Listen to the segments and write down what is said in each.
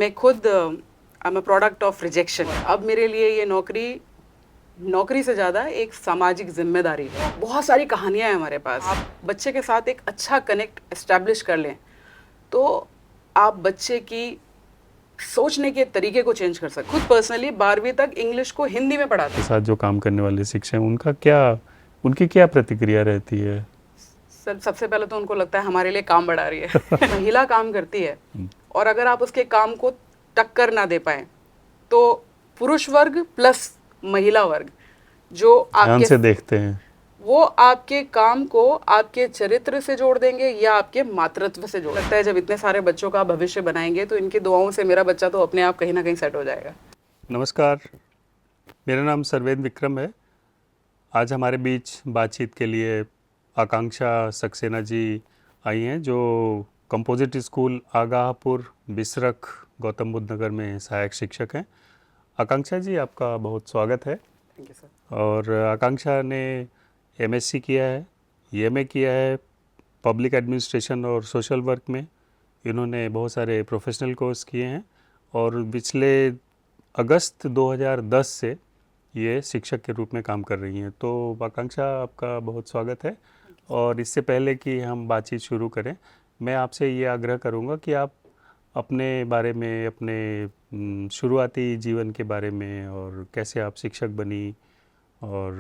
मैं खुद I am a product of rejection. अब मेरे लिए ये नौकरी से ज़्यादा एक सामाजिक जिम्मेदारी है। बहुत सारी कहानियाँ हैं हमारे पास। आप बच्चे के साथ एक अच्छा कनेक्ट एस्टैब्लिश कर लें तो आप बच्चे की सोचने के तरीके को चेंज कर सकते। खुद पर्सनली 12वीं तक इंग्लिश को हिंदी में पढ़ाते के साथ जो काम करने वाले शिक्षक हैं उनकी क्या प्रतिक्रिया रहती है? सबसे पहले तो उनको लगता है हमारे लिए काम बढ़ा रही है। महिला काम करती है और अगर आप उसके काम को टक्कर ना दे पाए तो पुरुष वर्ग प्लस महिला वर्ग जो ध्यान से देखते हैं, वो आपके काम को आपके चरित्र से जोड़ देंगे या आपके मातृत्व से जोड़ लगता है। जब इतने सारे बच्चों का भविष्य बनाएंगे तो इनकी दुआओं से मेरा बच्चा तो अपने आप कहीं ना कहीं सेट हो जाएगा। नमस्कार, मेरा नाम सर्वेंद्र विक्रम है। आज हमारे बीच बातचीत के लिए आकांक्षा सक्सेना जी आई हैं, जो कंपोजिट स्कूल आगाहपुर बिसरख गौतम बुद्ध नगर में सहायक शिक्षक हैं। आकांक्षा जी, आपका बहुत स्वागत है। Thank you sir. और आकांक्षा ने एमएससी किया है, एमए किया है पब्लिक एडमिनिस्ट्रेशन और सोशल वर्क में। इन्होंने बहुत सारे प्रोफेशनल कोर्स किए हैं और पिछले अगस्त 2010 से ये शिक्षक के रूप में काम कर रही हैं। तो आकांक्षा, आपका बहुत स्वागत है। और इससे पहले कि हम बातचीत शुरू करें, मैं आपसे ये आग्रह करूँगा कि आप अपने बारे में, अपने शुरुआती जीवन के बारे में और कैसे आप शिक्षक बनी और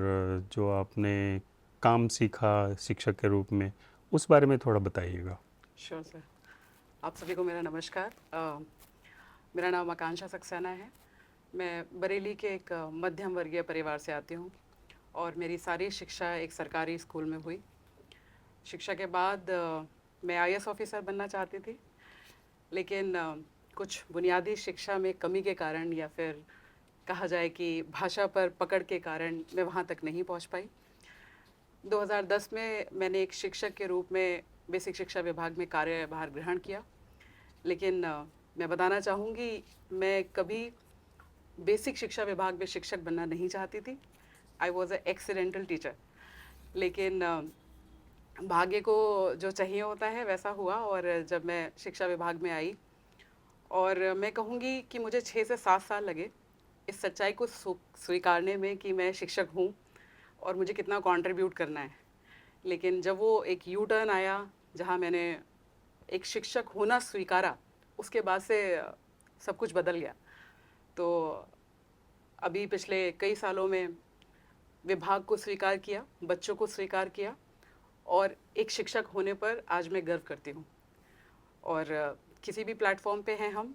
जो आपने काम सीखा शिक्षक के रूप में, उस बारे में थोड़ा बताइएगा। Sure sir. आप सभी को मेरा नमस्कार। मेरा नाम आकांक्षा सक्सेना है। मैं बरेली के एक मध्यम वर्गीय परिवार से आती हूँ और मेरी सारी शिक्षा एक सरकारी स्कूल में हुई। शिक्षा के बाद मैं आईएएस ऑफिसर बनना चाहती थी, लेकिन कुछ बुनियादी शिक्षा में कमी के कारण या फिर कहा जाए कि भाषा पर पकड़ के कारण मैं वहाँ तक नहीं पहुँच पाई। 2010 में मैंने एक शिक्षक के रूप में बेसिक शिक्षा विभाग में कार्यभार ग्रहण किया, लेकिन मैं बताना चाहूँगी मैं कभी बेसिक शिक्षा विभाग में शिक्षक बनना नहीं चाहती थी। I was a accidental teacher, लेकिन भाग्य को जो चाहिए होता है वैसा हुआ। और जब मैं शिक्षा विभाग में आई, और मैं कहूँगी कि मुझे 6 से 7 साल लगे इस सच्चाई को स्वीकारने में कि मैं शिक्षक हूँ और मुझे कितना कंट्रीब्यूट करना है। लेकिन जब वो एक यू टर्न आया जहाँ मैंने एक शिक्षक होना स्वीकारा, उसके बाद से सब कुछ बदल गया। तो अभी पिछले कई सालों में विभाग को स्वीकार किया, बच्चों को स्वीकार किया, और एक शिक्षक होने पर आज मैं गर्व करती हूँ। और किसी भी प्लेटफॉर्म पे हैं हम,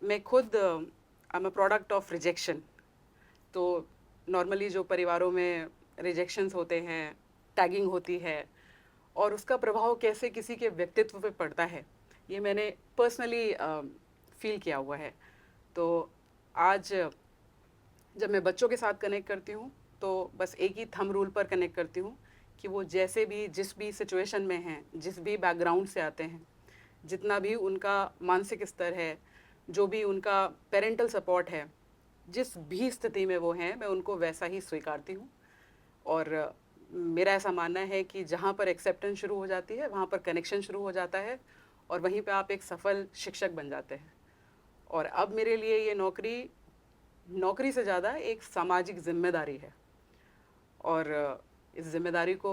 मैं खुद I am a product of rejection. तो नॉर्मली जो परिवारों में रिजेक्शंस होते हैं, टैगिंग होती है और उसका प्रभाव कैसे किसी के व्यक्तित्व पे पड़ता है, ये मैंने पर्सनली फील किया हुआ है। तो आज जब मैं बच्चों के साथ कनेक्ट करती हूँ तो बस एक ही थंब रूल पर कनेक्ट करती हूँ कि वो जैसे भी जिस भी सिचुएशन में हैं, जिस भी बैकग्राउंड से आते हैं, जितना भी उनका मानसिक स्तर है, जो भी उनका पेरेंटल सपोर्ट है, जिस भी स्थिति में वो हैं, मैं उनको वैसा ही स्वीकारती हूँ। और मेरा ऐसा मानना है कि जहाँ पर एक्सेप्टेंस शुरू हो जाती है वहाँ पर कनेक्शन शुरू हो जाता है और वहीं पे आप एक सफल शिक्षक बन जाते हैं। और अब मेरे लिए ये नौकरी से ज़्यादा एक सामाजिक जिम्मेदारी है। और इस जिम्मेदारी को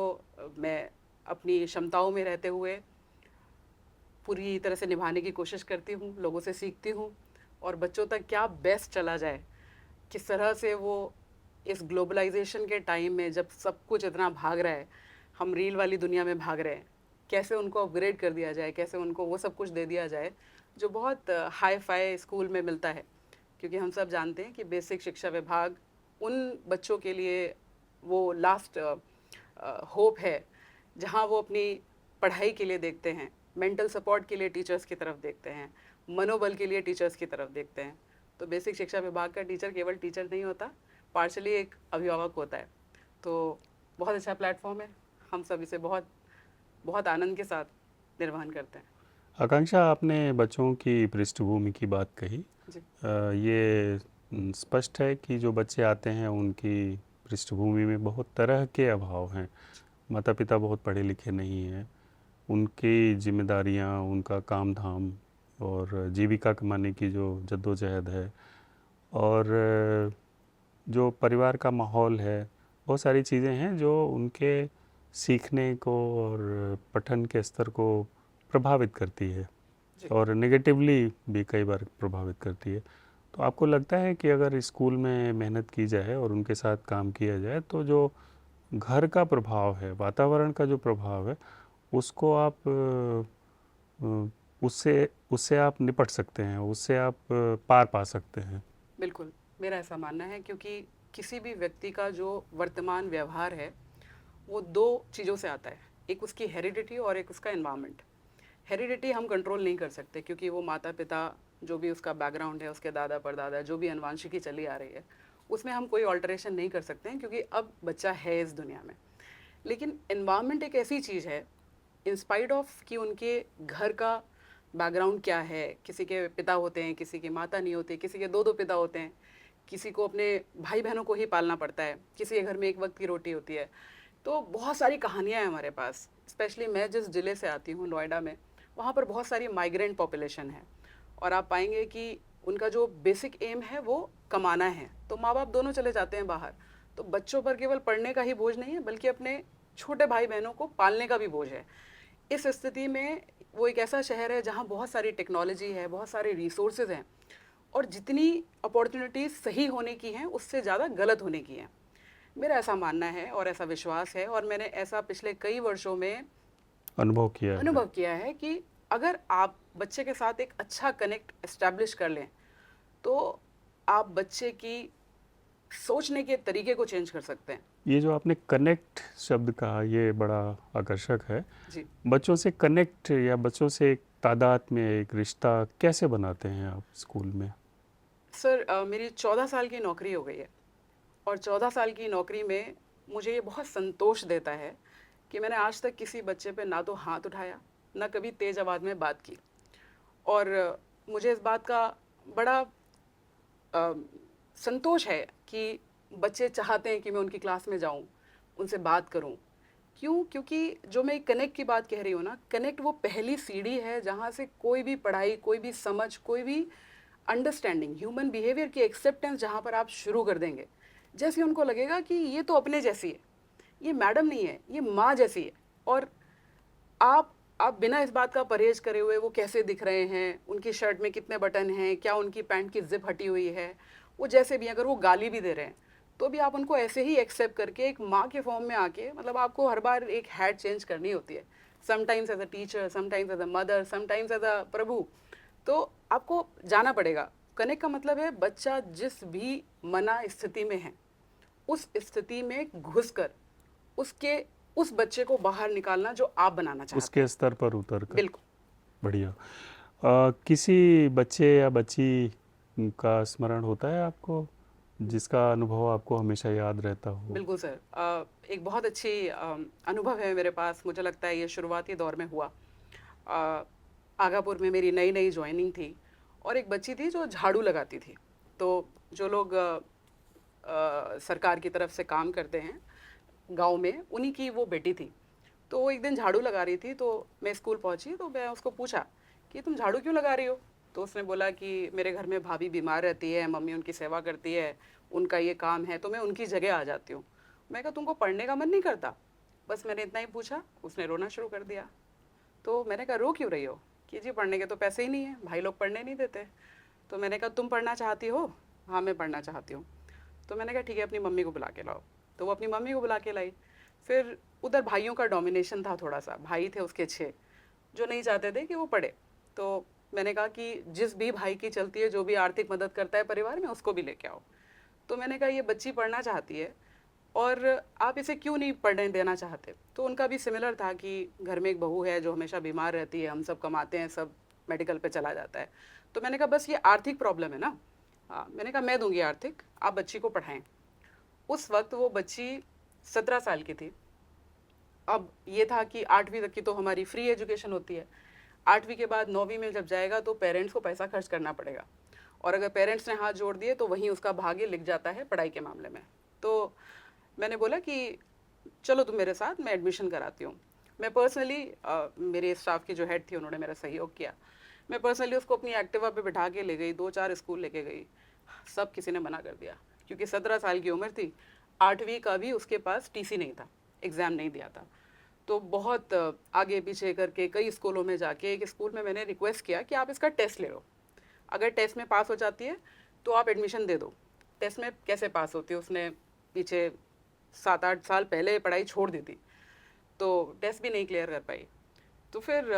मैं अपनी क्षमताओं में रहते हुए पूरी तरह से निभाने की कोशिश करती हूँ, लोगों से सीखती हूँ और बच्चों तक क्या बेस्ट चला जाए, किस तरह से वो इस ग्लोबलाइजेशन के टाइम में जब सब कुछ इतना भाग रहा है, हम रील वाली दुनिया में भाग रहे हैं, कैसे उनको अपग्रेड कर दिया जाए, कैसे उनको वो सब कुछ दे दिया जाए जो बहुत हाई फाई स्कूल में मिलता है। क्योंकि हम सब जानते हैं कि बेसिक शिक्षा विभाग उन बच्चों के लिए वो लास्ट होप है जहाँ वो अपनी पढ़ाई के लिए देखते हैं, मेंटल सपोर्ट के लिए टीचर्स की तरफ देखते हैं, मनोबल के लिए टीचर्स की तरफ देखते हैं। तो बेसिक शिक्षा विभाग का टीचर केवल टीचर नहीं होता, पार्शली एक अभिभावक होता है। तो बहुत अच्छा प्लेटफॉर्म है, हम सब इसे बहुत बहुत आनंद के साथ निर्वहन करते हैं। आकांक्षा, आपने बच्चों की पृष्ठभूमि की बात कही। जी। ये स्पष्ट है कि जो बच्चे आते हैं उनकी पृष्ठभूमि में बहुत तरह के अभाव हैं। माता पिता बहुत पढ़े लिखे नहीं हैं, उनकी जिम्मेदारियां, उनका काम धाम और जीविका कमाने की जो जद्दोजहद है, और जो परिवार का माहौल है, बहुत सारी चीज़ें हैं जो उनके सीखने को और पठन के स्तर को प्रभावित करती है जी। और नेगेटिवली भी कई बार प्रभावित करती है। तो आपको लगता है कि अगर स्कूल में मेहनत की जाए और उनके साथ काम किया जाए तो जो घर का प्रभाव है, वातावरण का जो प्रभाव है, उसको आप उससे उससे आप निपट सकते हैं, उससे आप पार पा सकते हैं? बिल्कुल, मेरा ऐसा मानना है, क्योंकि किसी भी व्यक्ति का जो वर्तमान व्यवहार है वो दो चीज़ों से आता है, एक उसकी हेरिडिटी और एक उसका एनवायरनमेंट। हेरिडिटी हम कंट्रोल नहीं कर सकते, क्योंकि वो माता पिता जो भी उसका बैकग्राउंड है, उसके दादा परदादा जो भी अनुवांशिकी चली आ रही है, उसमें हम कोई ऑल्टरेशन नहीं कर सकते हैं, क्योंकि अब बच्चा है इस दुनिया में। लेकिन एनवायरनमेंट एक ऐसी चीज़ है, इंस्पाइट ऑफ कि उनके घर का बैकग्राउंड क्या है, किसी के पिता होते हैं, किसी की माता नहीं होती, किसी के दो दो पिता होते हैं, किसी को अपने भाई बहनों को ही पालना पड़ता है, किसी के घर में एक वक्त की रोटी होती है। तो बहुत सारी कहानियाँ हैं हमारे पास। स्पेशली मैं जिस ज़िले से आती हूँ, नोएडा में, वहाँ पर बहुत सारी माइग्रेंट पॉपुलेशन है, और आप पाएंगे कि उनका जो बेसिक एम है वो कमाना है। तो माँ बाप दोनों चले जाते हैं बाहर, तो बच्चों पर केवल पढ़ने का ही बोझ नहीं है, बल्कि अपने छोटे भाई बहनों को पालने का भी बोझ है। इस स्थिति में वो एक ऐसा शहर है जहाँ बहुत सारी टेक्नोलॉजी है, बहुत सारे रिसोर्सेज हैं, और जितनी अपॉर्चुनिटीज़ सही होने की हैं उससे ज़्यादा गलत होने की हैं। मेरा ऐसा मानना है और ऐसा विश्वास है, और मैंने ऐसा पिछले कई वर्षों में अनुभव किया है कि अगर आप बच्चे के साथ एक अच्छा कनेक्ट एस्टैब्लिश कर लें तो आप बच्चे की सोचने के तरीके को चेंज कर सकते हैं। ये जो आपने कनेक्ट शब्द कहा, ये बड़ा आकर्षक है। जी बच्चों से कनेक्ट या बच्चों से एक तादाद में एक रिश्ता कैसे बनाते हैं आप स्कूल में? सर, मेरी 14 साल की नौकरी हो गई है, और 14 साल की नौकरी में मुझे ये बहुत संतोष देता है कि मैंने आज तक किसी बच्चे पे ना तो हाथ उठाया, ना कभी तेज़ आवाज़ में बात की। और मुझे इस बात का बड़ा अ, संतोष है कि बच्चे चाहते हैं कि मैं उनकी क्लास में जाऊं, उनसे बात करूं। क्यों? क्योंकि जो मैं कनेक्ट की बात कह रही हूँ ना, कनेक्ट वो पहली सीढ़ी है जहाँ से कोई भी पढ़ाई, कोई भी समझ, कोई भी अंडरस्टैंडिंग, ह्यूमन बिहेवियर की एक्सेप्टेंस जहाँ पर आप शुरू कर देंगे, जैसे उनको लगेगा कि ये तो अपने जैसी है, ये मैडम नहीं है, ये माँ जैसी है। और आप बिना इस बात का परहेज करे हुए वो कैसे दिख रहे हैं, उनकी शर्ट में कितने बटन हैं, क्या उनकी पैंट की जिप हटी हुई है, वो जैसे भी, अगर वो गाली भी दे रहे हैं तो भी आप उनको ऐसे ही एक्सेप्ट करके एक माँ के फॉर्म में आके, मतलब आपको हर बार एक हैट चेंज करनी होती है, sometimes as a teacher, sometimes as a mother, sometimes as a प्रभु। तो आपको जाना पड़ेगा। कनेक्ट का मतलब है बच्चा जिस भी मना स्थिति में है, उस स्थिति में घुसकर उसके उस बच्चे को बाहर निकालना जो आप बनाना चाहते उसके हैं। स्तर पर उतर कर। बिल्कुल। बढ़िया। किसी बच्चे या बच्ची का स्मरण होता है आपको जिसका अनुभव आपको हमेशा याद रहता हो? बिल्कुल सर, एक बहुत अच्छी अनुभव है मेरे पास। मुझे लगता है ये शुरुआती दौर में हुआ। आगापुर में मेरी नई नई ज्वाइनिंग थी, और एक बच्ची थी जो झाड़ू लगाती थी। तो जो लोग सरकार की तरफ से काम करते हैं गांव में, उन्हीं की वो बेटी थी। तो वो एक दिन झाड़ू लगा रही थी, तो मैं स्कूल पहुंची तो मैं उसको पूछा कि तुम झाड़ू क्यों लगा रही हो? तो उसने बोला कि मेरे घर में भाभी बीमार रहती है, मम्मी उनकी सेवा करती है, उनका ये काम है, तो मैं उनकी जगह आ जाती हूँ। मैं कहा तुमको पढ़ने का मन नहीं करता? बस मैंने इतना ही पूछा, उसने रोना शुरू कर दिया। तो मैंने कहा रो क्यों रही हो? कि जी पढ़ने के तो पैसे ही नहीं है, भाई लोग पढ़ने नहीं देते। तो मैंने कहा तुम पढ़ना चाहती हो? हाँ मैं पढ़ना चाहती हूँ। तो मैंने कहा ठीक है, अपनी मम्मी को बुला के लाओ। तो वो अपनी मम्मी को बुला के लाई। फिर उधर भाइयों का डोमिनेशन था, थोड़ा सा भाई थे उसके 6 जो नहीं चाहते थे कि वो पढ़े। तो मैंने कहा कि जिस भी भाई की चलती है, जो भी आर्थिक मदद करता है परिवार में, उसको भी लेके आओ। तो मैंने कहा ये बच्ची पढ़ना चाहती है और आप इसे क्यों नहीं पढ़ने देना चाहते? तो उनका भी सिमिलर था कि घर में एक बहू है जो हमेशा बीमार रहती है, हम सब कमाते हैं, सब मेडिकल पे चला जाता है। तो मैंने कहा बस ये आर्थिक प्रॉब्लम है ना। हाँ, मैंने कहा मैं दूंगी आर्थिक, आप बच्ची को पढ़ाएं। उस वक्त वो बच्ची 17 साल की थी। अब ये था कि 8वीं तक की तो हमारी फ्री एजुकेशन होती है, 8वीं के बाद 9वीं में जब जाएगा तो पेरेंट्स को पैसा खर्च करना पड़ेगा, और अगर पेरेंट्स ने हाथ जोड़ दिए तो वहीं उसका भाग्य लिख जाता है पढ़ाई के मामले में। तो मैंने बोला कि चलो तुम मेरे साथ, मैं एडमिशन कराती हूँ। मैं पर्सनली, मेरे स्टाफ की जो हेड थी उन्होंने मेरा सहयोग किया। मैं पर्सनली उसको अपनी एक्टिवा पे बिठा के ले गई, 2-4 स्कूल लेके गई, सब किसी ने मना कर दिया क्योंकि 17 साल की उम्र थी, 8वीं का भी उसके पास टीसी नहीं था, एग्ज़ाम नहीं दिया था। तो बहुत आगे पीछे करके कई स्कूलों में जाके एक स्कूल में मैंने रिक्वेस्ट किया कि आप इसका टेस्ट ले लो, अगर टेस्ट में पास हो जाती है तो आप एडमिशन दे दो। टेस्ट में कैसे पास होती है, उसने पीछे 7-8 साल पहले पढ़ाई छोड़ दी थी, तो टेस्ट भी नहीं क्लियर कर पाई। तो फिर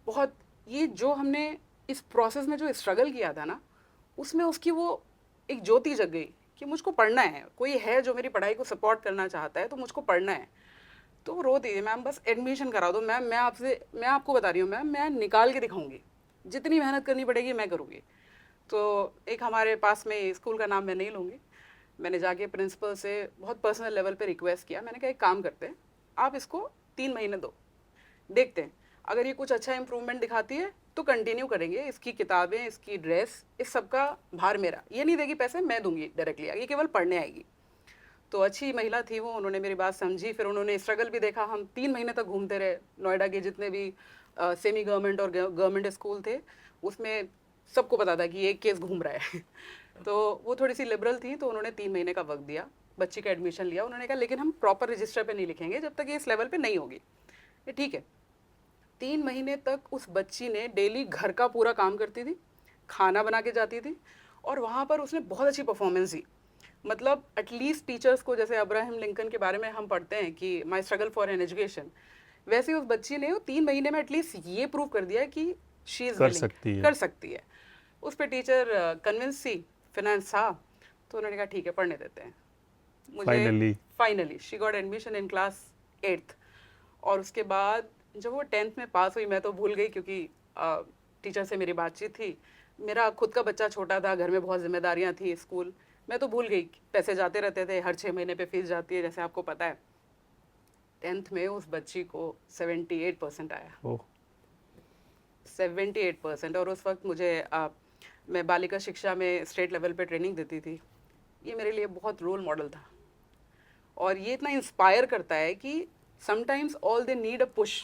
बहुत ये जो हमने इस प्रोसेस में जो स्ट्रगल किया था ना, उसमें उसकी वो एक ज्योति जग गई कि मुझको पढ़ना है, कोई है जो मेरी पढ़ाई को सपोर्ट करना चाहता है तो मुझको पढ़ना है। तो वो रोती थी, मैम बस एडमिशन करा दो मैम, मैं आपको बता रही हूँ मैम, मैं निकाल के दिखाऊंगी, जितनी मेहनत करनी पड़ेगी मैं करूँगी। तो एक हमारे पास में स्कूल का नाम मैं नहीं लूँगी, मैंने जाके प्रिंसिपल से बहुत पर्सनल लेवल पे रिक्वेस्ट किया, मैंने कहा एक काम करते हैं, आप इसको 3 महीने दो, देखते हैं अगर ये कुछ अच्छा इंप्रूवमेंट दिखाती है तो कंटिन्यू करेंगे, इसकी किताबें, इसकी ड्रेस, इस सब का भार मेरा, ये नहीं देगी पैसे, मैं दूंगी डायरेक्टली, ये केवल पढ़ने आएगी। तो अच्छी महिला थी वो, उन्होंने मेरी बात समझी, फिर उन्होंने स्ट्रगल भी देखा। हम 3 महीने तक घूमते रहे, नोएडा के जितने भी सेमी गवर्नमेंट और गवर्नमेंट स्कूल थे उसमें सबको पता था कि ये केस घूम रहा है तो वो थोड़ी सी लिबरल थी, तो उन्होंने 3 महीने का वक्त दिया, बच्ची का एडमिशन लिया। उन्होंने कहा लेकिन हम प्रॉपर रजिस्टर पे नहीं लिखेंगे जब तक ये इस लेवल पे नहीं होगी। ये ठीक है। 3 महीने तक उस बच्ची ने डेली घर का पूरा काम करती थी, खाना बना के जाती थी, और वहाँ पर उसने बहुत अच्छी परफॉर्मेंस दी। मतलब एटलीस्ट टीचर्स को, जैसे अब्राहम लिंकन के बारे में हम पढ़ते हैं कि माई स्ट्रगल फॉर एन एजुकेशन, वैसे उस बच्ची ने 3 महीने में एटलीस्ट ये प्रूव कर दिया कि शी इज़ विलिंग, कर सकती है। उस पर टीचर कन्विंस थी, फिनेंस था, तो उन्होंने कहा ठीक है पढ़ने देते हैं। मुझे finally she got admission in class 8th। और उसके बाद जब वो 10th में पास हुई, मैं तो भूल गई क्योंकि टीचर से मेरी बातचीत थी, मेरा खुद का बच्चा छोटा था, घर में बहुत जिम्मेदारियां थी, स्कूल, मैं तो भूल गई, पैसे जाते रहते थे, हर 6 महीने पे फीस जाती है जैसे आपको पता है। 10th में उस बच्ची को 78% आया। 78%। और उस वक्त मुझे मैं बालिका शिक्षा में स्टेट लेवल पे ट्रेनिंग देती थी, ये मेरे लिए बहुत रोल मॉडल था। और ये इतना इंस्पायर करता है कि sometimes all they need a push,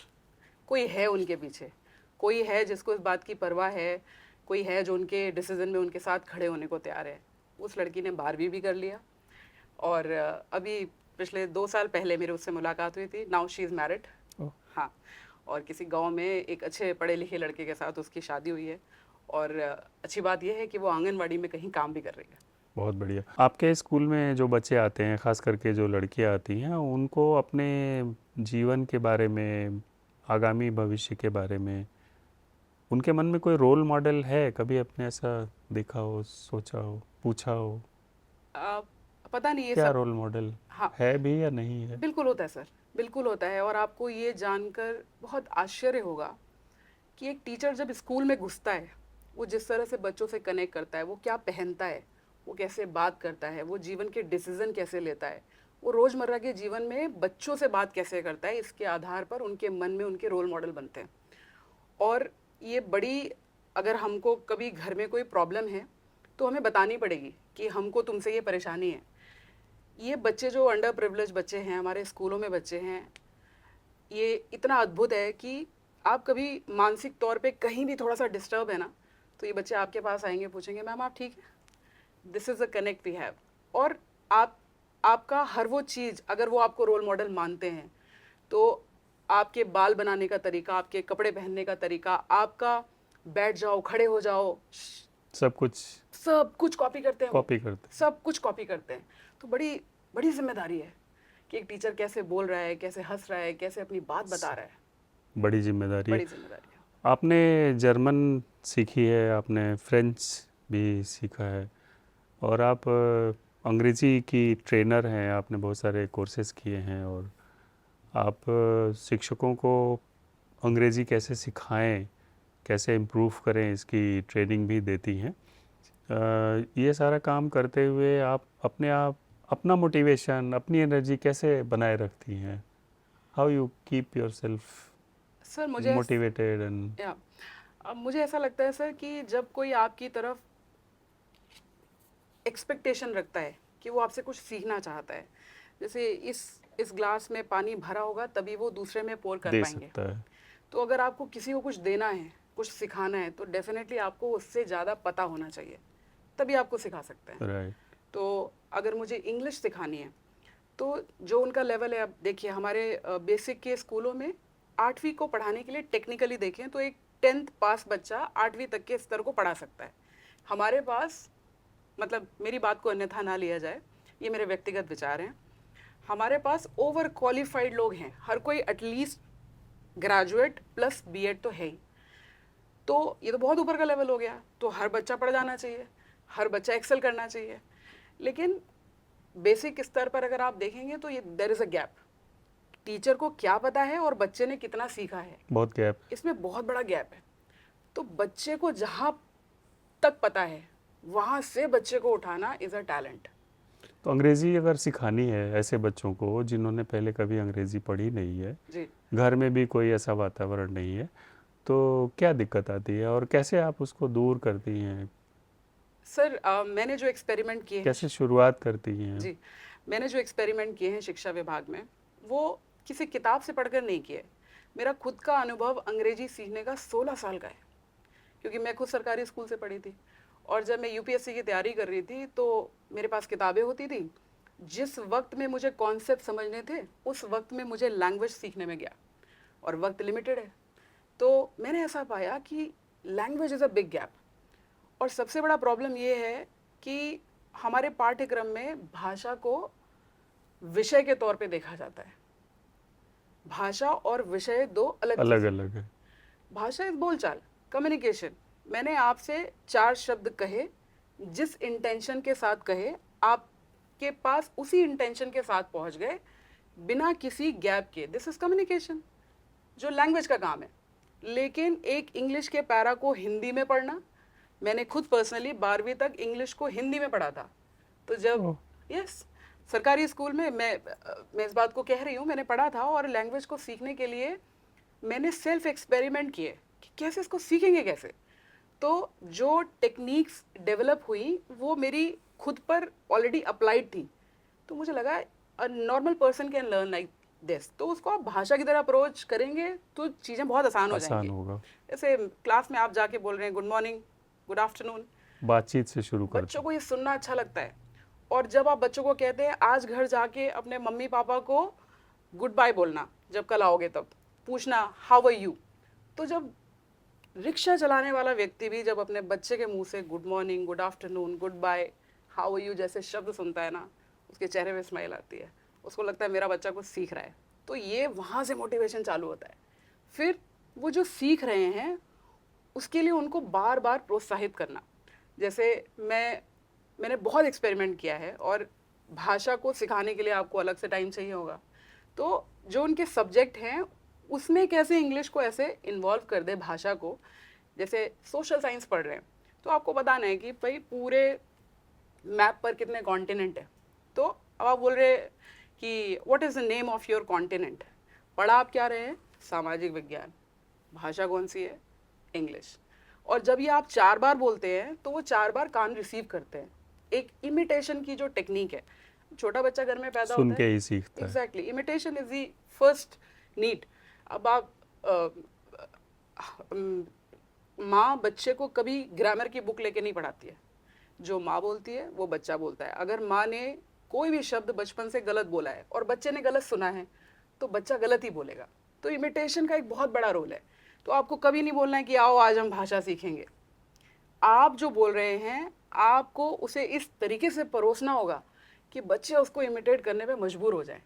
कोई है उनके पीछे, कोई है जिसको इस बात की परवाह है, कोई है जो उनके डिसीजन में उनके साथ खड़े होने को तैयार है। उस लड़की ने 12वीं भी कर लिया, और अभी पिछले 2 साल पहले मेरे उससे मुलाकात हुई थी। Now she is married. हाँ, और किसी गांव में एक अच्छे पढ़े लिखे लड़के के साथ उसकी शादी हुई है, और अच्छी बात यह है कि वो आंगनवाड़ी में कहीं काम भी कर रही है। बहुत बढ़िया। आपके स्कूल में जो बच्चे आते हैं, ख़ास करके जो लड़कियां आती हैं, उनको अपने जीवन के बारे में, आगामी भविष्य के बारे में, उनके मन में कोई रोल मॉडल है? कभी आपने ऐसा देखा हो, सोचा हो, पूछा हो? पता नहीं ये क्या सब रोल मॉडल हाँ है भी या नहीं है? बिल्कुल होता है सर, बिल्कुल होता है। और आपको ये जानकर बहुत आश्चर्य होगा कि एक टीचर जब स्कूल में घुसता है, वो जिस तरह से बच्चों से कनेक्ट करता है, वो क्या पहनता है, वो कैसे बात करता है, वो जीवन के डिसीजन कैसे लेता है, वो रोज़मर्रा के जीवन में बच्चों से बात कैसे करता है, इसके आधार पर उनके मन में उनके रोल मॉडल बनते हैं। और ये बड़ी, अगर हमको कभी घर में कोई प्रॉब्लम है तो हमें बतानी पड़ेगी कि हमको तुमसे ये परेशानी है। ये बच्चे जो अंडर प्रिविलेज बच्चे हैं, हमारे स्कूलों में बच्चे हैं, ये इतना अद्भुत है कि आप कभी मानसिक तौर पे कहीं भी थोड़ा सा डिस्टर्ब है ना, तो ये बच्चे आपके पास आएंगे, पूछेंगे मैम आप ठीक है, this is a connect we have. और आपका हर वो चीज़, अगर वो आपको रोल मॉडल मानते हैं, तो आपके बाल बनाने का तरीका, आपके कपड़े पहनने का तरीका, आपका बैठ जाओ, खड़े हो जाओ, सब कुछ कॉपी करते हैं, सब कुछ कॉपी करते हैं। तो बड़ी बड़ी जिम्मेदारी है कि एक टीचर कैसे बोल रहा है, कैसे हंस रहा है, कैसे अपनी बात बता रहा है। बड़ी जिम्मेदारी है। है। आपने जर्मन सीखी है, आपने फ्रेंच भी सीखा है, और आप अंग्रेज़ी की ट्रेनर हैं, आपने बहुत सारे कोर्सेज़ किए हैं, और आप शिक्षकों को अंग्रेज़ी कैसे सिखाएं, कैसे इम्प्रूव करें, इसकी ट्रेनिंग भी देती हैं। ये सारा काम करते हुए आप अपना मोटिवेशन, अपनी एनर्जी कैसे बनाए रखती हैं? How you keep your self sir motivated and मुझे ऐसा लगता है सर कि जब कोई आपकी तरफ एक्सपेक्टेशन रखता है कि वो आपसे कुछ सीखना चाहता है, जैसे इस ग्लास में पानी भरा होगा तभी वो दूसरे में पोर कर दे पाएंगे। सकता है। तो अगर आपको किसी को कुछ देना है कुछ सिखाना है तो डेफिनेटली आपको उससे ज़्यादा पता होना चाहिए, तभी आपको सिखा सकते हैं। राइट। तो अगर मुझे इंग्लिश सिखानी है तो जो उनका लेवल है, अब देखिए हमारे बेसिक के स्कूलों में 8वीं को पढ़ाने के लिए टेक्निकली देखें तो एक 10th पास बच्चा 8वीं तक के स्तर को पढ़ा सकता है। हमारे पास, मतलब मेरी बात को अन्यथा ना लिया जाए, ये मेरे व्यक्तिगत विचार हैं, हमारे पास ओवर क्वालिफाइड लोग हैं, हर कोई एटलीस्ट ग्रेजुएट प्लस बीएड तो है ही। तो ये तो बहुत ऊपर का लेवल हो गया, तो हर बच्चा पढ़ जाना चाहिए, हर बच्चा एक्सेल करना चाहिए। लेकिन बेसिक स्तर पर अगर आप देखेंगे तो ये there is a gap. Teacher को क्या पता है और बच्चे ने कितना सीखा है, बहुत गैप। इसमें बहुत बड़ा गैप है। तो बच्चे को जहाँ तक पता है वहाँ से बच्चे को उठाना इज़ अ टैलेंट। तो अंग्रेज़ी अगर सिखानी है ऐसे बच्चों को जिन्होंने पहले कभी अंग्रेज़ी पढ़ी नहीं है, जी घर में भी कोई ऐसा वातावरण नहीं है, तो क्या दिक्कत आती है और कैसे आप उसको दूर करती हैं? सर, मैंने जो एक्सपेरिमेंट किए हैं, कैसे शुरुआत करती हैं? जी, मैंने जो एक्सपेरिमेंट किए हैं शिक्षा विभाग में, वो किसी किताब से पढ़कर नहीं किए। मेरा खुद का अनुभव अंग्रेजी सीखने का 16 साल का है, क्योंकि मैं खुद सरकारी स्कूल से पढ़ी थी। और जब मैं यूपीएससी की तैयारी कर रही थी तो मेरे पास किताबें होती थी। जिस वक्त में मुझे कॉन्सेप्ट समझने थे उस वक्त में मुझे लैंग्वेज सीखने में गया, और वक्त लिमिटेड है। तो मैंने ऐसा पाया कि language is a big gap. और सबसे बड़ा प्रॉब्लम ये है कि हमारे पाठ्यक्रम में भाषा को विषय के तौर पे देखा जाता है। भाषा और विषय दो अलग अलग चीज़ें। अलग है। भाषा इज बोलचाल, कम्युनिकेशन। मैंने आपसे 4 शब्द कहे, जिस इंटेंशन के साथ कहे, आपके पास उसी इंटेंशन के साथ पहुंच गए बिना किसी गैप के। दिस इज कम्युनिकेशन, जो लैंग्वेज का काम है। लेकिन एक इंग्लिश के पैरा को हिंदी में पढ़ना, मैंने खुद पर्सनली 12वीं तक इंग्लिश को हिंदी में पढ़ा था। तो जब ओह। यस, सरकारी स्कूल में मैं इस बात को कह रही हूँ, मैंने पढ़ा था। और लैंग्वेज को सीखने के लिए मैंने सेल्फ एक्सपेरिमेंट किए कि कैसे इसको सीखेंगे कैसे। तो जो टेक्निक्स डेवलप हुई वो मेरी खुद पर ऑलरेडी अप्लाइड थी। तो मुझे लगा a normal person can learn like this. तो उसको आप भाषा की तरह अप्रोच करेंगे तो चीज़ें बहुत आसान हो आसान जाएंगी। होगा। जैसे क्लास में आप जाके बोल रहे हैं गुड मॉर्निंग, गुड आफ्टरनून, बातचीत से शुरू करते बच्चों को ये सुनना अच्छा लगता है। और जब आप बच्चों को कहते हैं आज घर जाके अपने मम्मी पापा को गुड बाय बोलना, जब कल आओगे तब पूछना हाउ आर यू। तो जब रिक्शा चलाने वाला व्यक्ति भी जब अपने बच्चे के मुंह से good morning, good afternoon, goodbye, how are you जैसे शब्द सुनता है ना, उसके चेहरे में स्माइल आती है। उसको लगता है मेरा बच्चा कुछ सीख रहा है। तो ये वहाँ से मोटिवेशन चालू होता है। फिर वो जो सीख रहे हैं उसके लिए उनको बार बार प्रोत्साहित करना। जैसे मैंने बहुत एक्सपेरिमेंट किया है, और भाषा को सिखाने के लिए आपको अलग से टाइम चाहिए होगा। तो जो उनके सब्जेक्ट हैं उसमें कैसे इंग्लिश को ऐसे इन्वॉल्व कर दे भाषा को। जैसे सोशल साइंस पढ़ रहे हैं तो आपको बताना है कि भाई पूरे मैप पर कितने कॉन्टिनेंट है। तो अब आप बोल रहे कि what is the name of your continent. पढ़ा आप क्या रहे हैं? सामाजिक विज्ञान। भाषा कौन सी है? इंग्लिश। और जब ये आप 4 बार बोलते हैं तो वो 4 बार कान रिसीव करते हैं। एक इमिटेशन की जो टेक्निक है, छोटा बच्चा घर में पैदा सुन होता के है, ही सीखता है। Exactly, imitation is the first need. अब आप माँ बच्चे को कभी ग्रामर की बुक लेके नहीं पढ़ाती है। जो माँ बोलती है वो बच्चा बोलता है। अगर माँ ने कोई भी शब्द बचपन से गलत बोला है और बच्चे ने गलत सुना है तो बच्चा गलत ही बोलेगा। तो इमिटेशन का एक बहुत बड़ा रोल है। तो आपको कभी नहीं बोलना है कि आओ आज हम भाषा सीखेंगे। आप जो बोल रहे हैं आपको उसे इस तरीके से परोसना होगा कि बच्चे उसको इमिटेट करने पे मजबूर हो जाएं।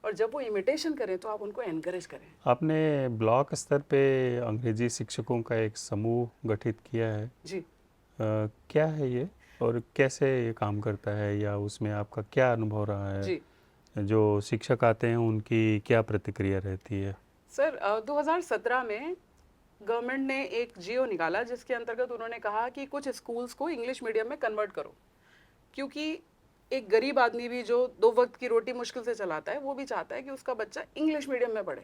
और जब वो इमिटेशन करें तो आप उनको एनकरेज करें। आपने ब्लॉक स्तर पे अंग्रेजी शिक्षकों का एक समूह गठित किया है। जी क्या है ये और कैसे ये काम करता है, या उसमें आपका क्या अनुभव रहा है? जी जो शिक्षक आते हैं उनकी क्या प्रतिक्रिया रहती है? सर, 2017 में गवर्नमेंट ने एक जियो निकाला जिसके अंतर्गत उन्होंने कहा कि कुछ स्कूल्स को इंग्लिश मीडियम में कन्वर्ट करो। क्योंकि एक गरीब आदमी भी जो 2 वक्त की रोटी मुश्किल से चलाता है वो भी चाहता है कि उसका बच्चा इंग्लिश मीडियम में पढ़े।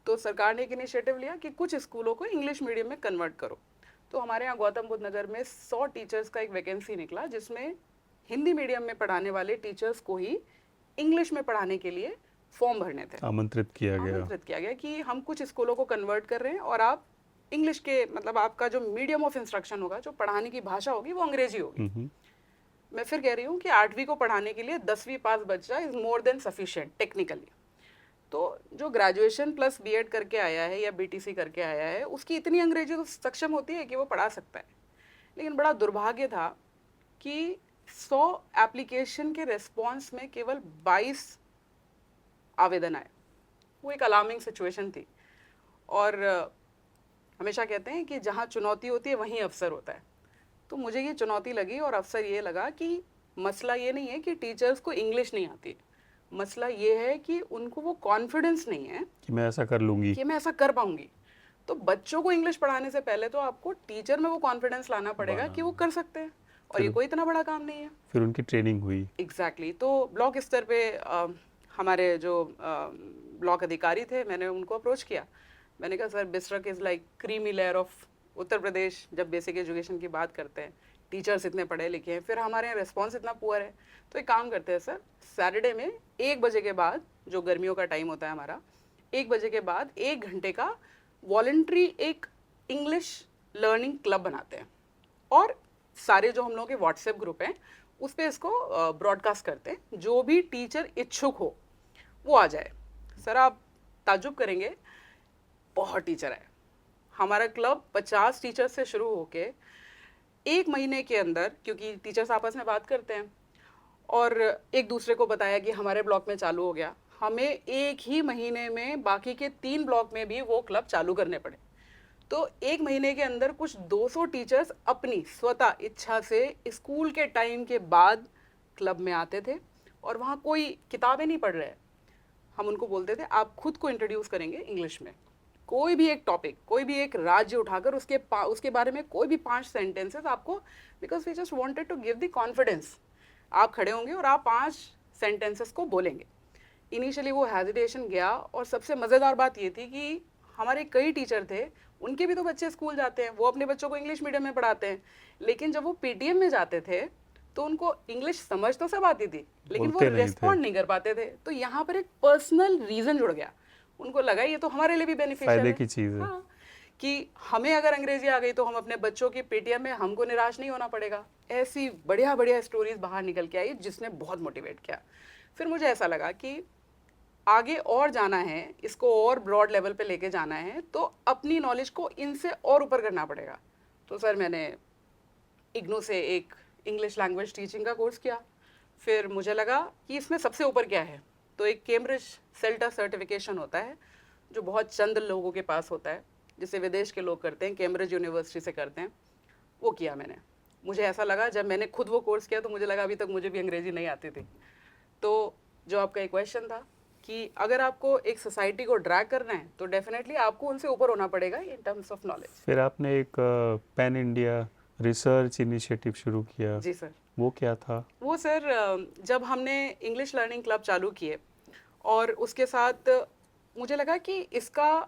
तो सरकार ने एक इनिशिएटिव लिया कि कुछ स्कूलों को इंग्लिश मीडियम में कन्वर्ट करो। तो हमारे यहाँ गौतम बुद्ध नगर में 100 टीचर्स का एक वैकेंसी निकला, जिसमें हिंदी मीडियम में पढ़ाने वाले टीचर्स को ही इंग्लिश में पढ़ाने के लिए फॉर्म भरने थे। आमंत्रित किया गया। आमंत्रित किया गया कि हम कुछ स्कूलों को कन्वर्ट कर रहे हैं और आप इंग्लिश के मतलब आपका जो मीडियम ऑफ इंस्ट्रक्शन होगा, जो पढ़ाने की भाषा होगी, वो अंग्रेजी होगी। मैं फिर कह रही हूँ कि 8वीं को पढ़ाने के लिए 10वीं पास बच्चा is more than sufficient technically. तो जो ग्रेजुएशन प्लस बीएड करके आया है या बीटीसी करके आया है, उसकी इतनी अंग्रेजी तो सक्षम होती है कि वो पढ़ा सकता है। लेकिन बड़ा दुर्भाग्य था कि 100 एप्लीकेशन के रेस्पॉन्स में केवल 22 आवेदन आए। वो एक अलार्मिंग सिचुएशन थी। और हमेशा कहते हैं कि जहाँ चुनौती होती है वहीं अवसर होता है। तो मुझे ये चुनौती लगी और अवसर ये लगा कि मसला ये नहीं है कि टीचर्स को इंग्लिश नहीं आती, मसला ये है कि उनको वो कॉन्फिडेंस नहीं है कि मैं ऐसा कर लूँगी, कि मैं ऐसा कर पाऊंगी। तो बच्चों को इंग्लिश पढ़ाने से पहले तो आपको टीचर में वो कॉन्फिडेंस लाना पड़ेगा कि वो कर सकते हैं, और ये कोई इतना बड़ा काम नहीं है। फिर उनकी ट्रेनिंग हुई। एग्जैक्टली। तो ब्लॉक स्तर पे हमारे जो ब्लॉक अधिकारी थे, मैंने उनको अप्रोच किया। मैंने कहा sir, district is like creamy layer of Uttar Pradesh. जब बेसिक एजुकेशन की बात करते हैं, टीचर्स इतने पढ़े लिखे हैं, फिर हमारे यहाँ रिस्पॉन्स इतना पुअर है। तो एक काम करते हैं सर, सैटरडे में 1 बजे के बाद, जो गर्मियों का टाइम होता है हमारा, 1 बजे के बाद 1 घंटे का वॉलंटरी एक इंग्लिश लर्निंग क्लब बनाते हैं, और सारे जो हम लोगों के व्हाट्सएप ग्रुप हैं उस पर इसको ब्रॉडकास्ट करते हैं। जो भी टीचर इच्छुक हो वो आ जाए। सर आप ताज्जुब करेंगे, बहुत टीचर है। हमारा क्लब 50 टीचर से शुरू होके 1 महीने के अंदर, क्योंकि टीचर्स आपस में बात करते हैं, और एक दूसरे को बताया कि हमारे ब्लॉक में चालू हो गया। हमें 1 ही महीने में बाकी के 3 ब्लॉक में भी वो क्लब चालू करने पड़े। तो 1 महीने के अंदर कुछ 200 टीचर्स अपनी स्वतः इच्छा से स्कूल के टाइम के बाद क्लब में आते थे, और वहाँ कोई किताबें नहीं पढ़ रहे। हम उनको बोलते थे आप खुद को इंट्रोड्यूस करेंगे इंग्लिश में, कोई भी एक टॉपिक, कोई भी एक राज्य उठाकर उसके बारे में कोई भी 5 सेंटेंसेस आपको, because we just wanted to give the confidence. आप खड़े होंगे और आप 5 सेंटेंसेस को बोलेंगे। इनिशियली वो हेजिटेशन गया, और सबसे मज़ेदार बात ये थी कि हमारे कई टीचर थे, उनके भी तो बच्चे स्कूल जाते हैं, वो अपने बच्चों को इंग्लिश मीडियम में पढ़ाते हैं, लेकिन जब वो पीटीएम में जाते थे तो उनको इंग्लिश समझ तो सब आती थी, लेकिन वो रेस्पॉन्ड नहीं कर पाते थे। तो यहाँ पर एक पर्सनल रीज़न जुड़ गया। उनको लगा ये तो हमारे लिए भी बेनिफिशियल है, फायदे की चीज़ है। हाँ, कि हमें अगर अंग्रेजी आ गई तो हम अपने बच्चों की पीटीएम में हमको निराश नहीं होना पड़ेगा। ऐसी बढ़िया बढ़िया स्टोरीज बाहर निकल के आई, जिसने बहुत मोटिवेट किया। फिर मुझे ऐसा लगा कि आगे और जाना है, इसको और ब्रॉड लेवल पे लेके जाना है, तो अपनी नॉलेज को इनसे और ऊपर करना पड़ेगा। तो सर मैंने इग्नू से एक इंग्लिश लैंग्वेज टीचिंग का कोर्स किया। फिर मुझे लगा कि इसमें सबसे ऊपर क्या है, तो एक कैम्ब्रिज सेल्टा सर्टिफिकेशन होता है जो बहुत चंद लोगों के पास होता है, जिसे विदेश के लोग करते हैं, कैम्ब्रिज यूनिवर्सिटी से करते हैं। वो किया मैंने। मुझे ऐसा लगा, जब मैंने खुद वो कोर्स किया तो मुझे लगा अभी तक मुझे भी अंग्रेजी नहीं आती थी। तो जो आपका एक क्वेश्चन था कि अगर आपको एक सोसाइटी को ड्रैग करना है तो डेफिनेटली आपको उनसे ऊपर होना पड़ेगा इन टर्म्स ऑफ नॉलेज। फिर आपने एक पैन इंडिया रिसर्च इनिशिएटिव शुरू किया। जी सर। वो क्या था? वो सर, जब हमने इंग्लिश लर्निंग क्लब चालू किए और उसके साथ मुझे लगा कि इसका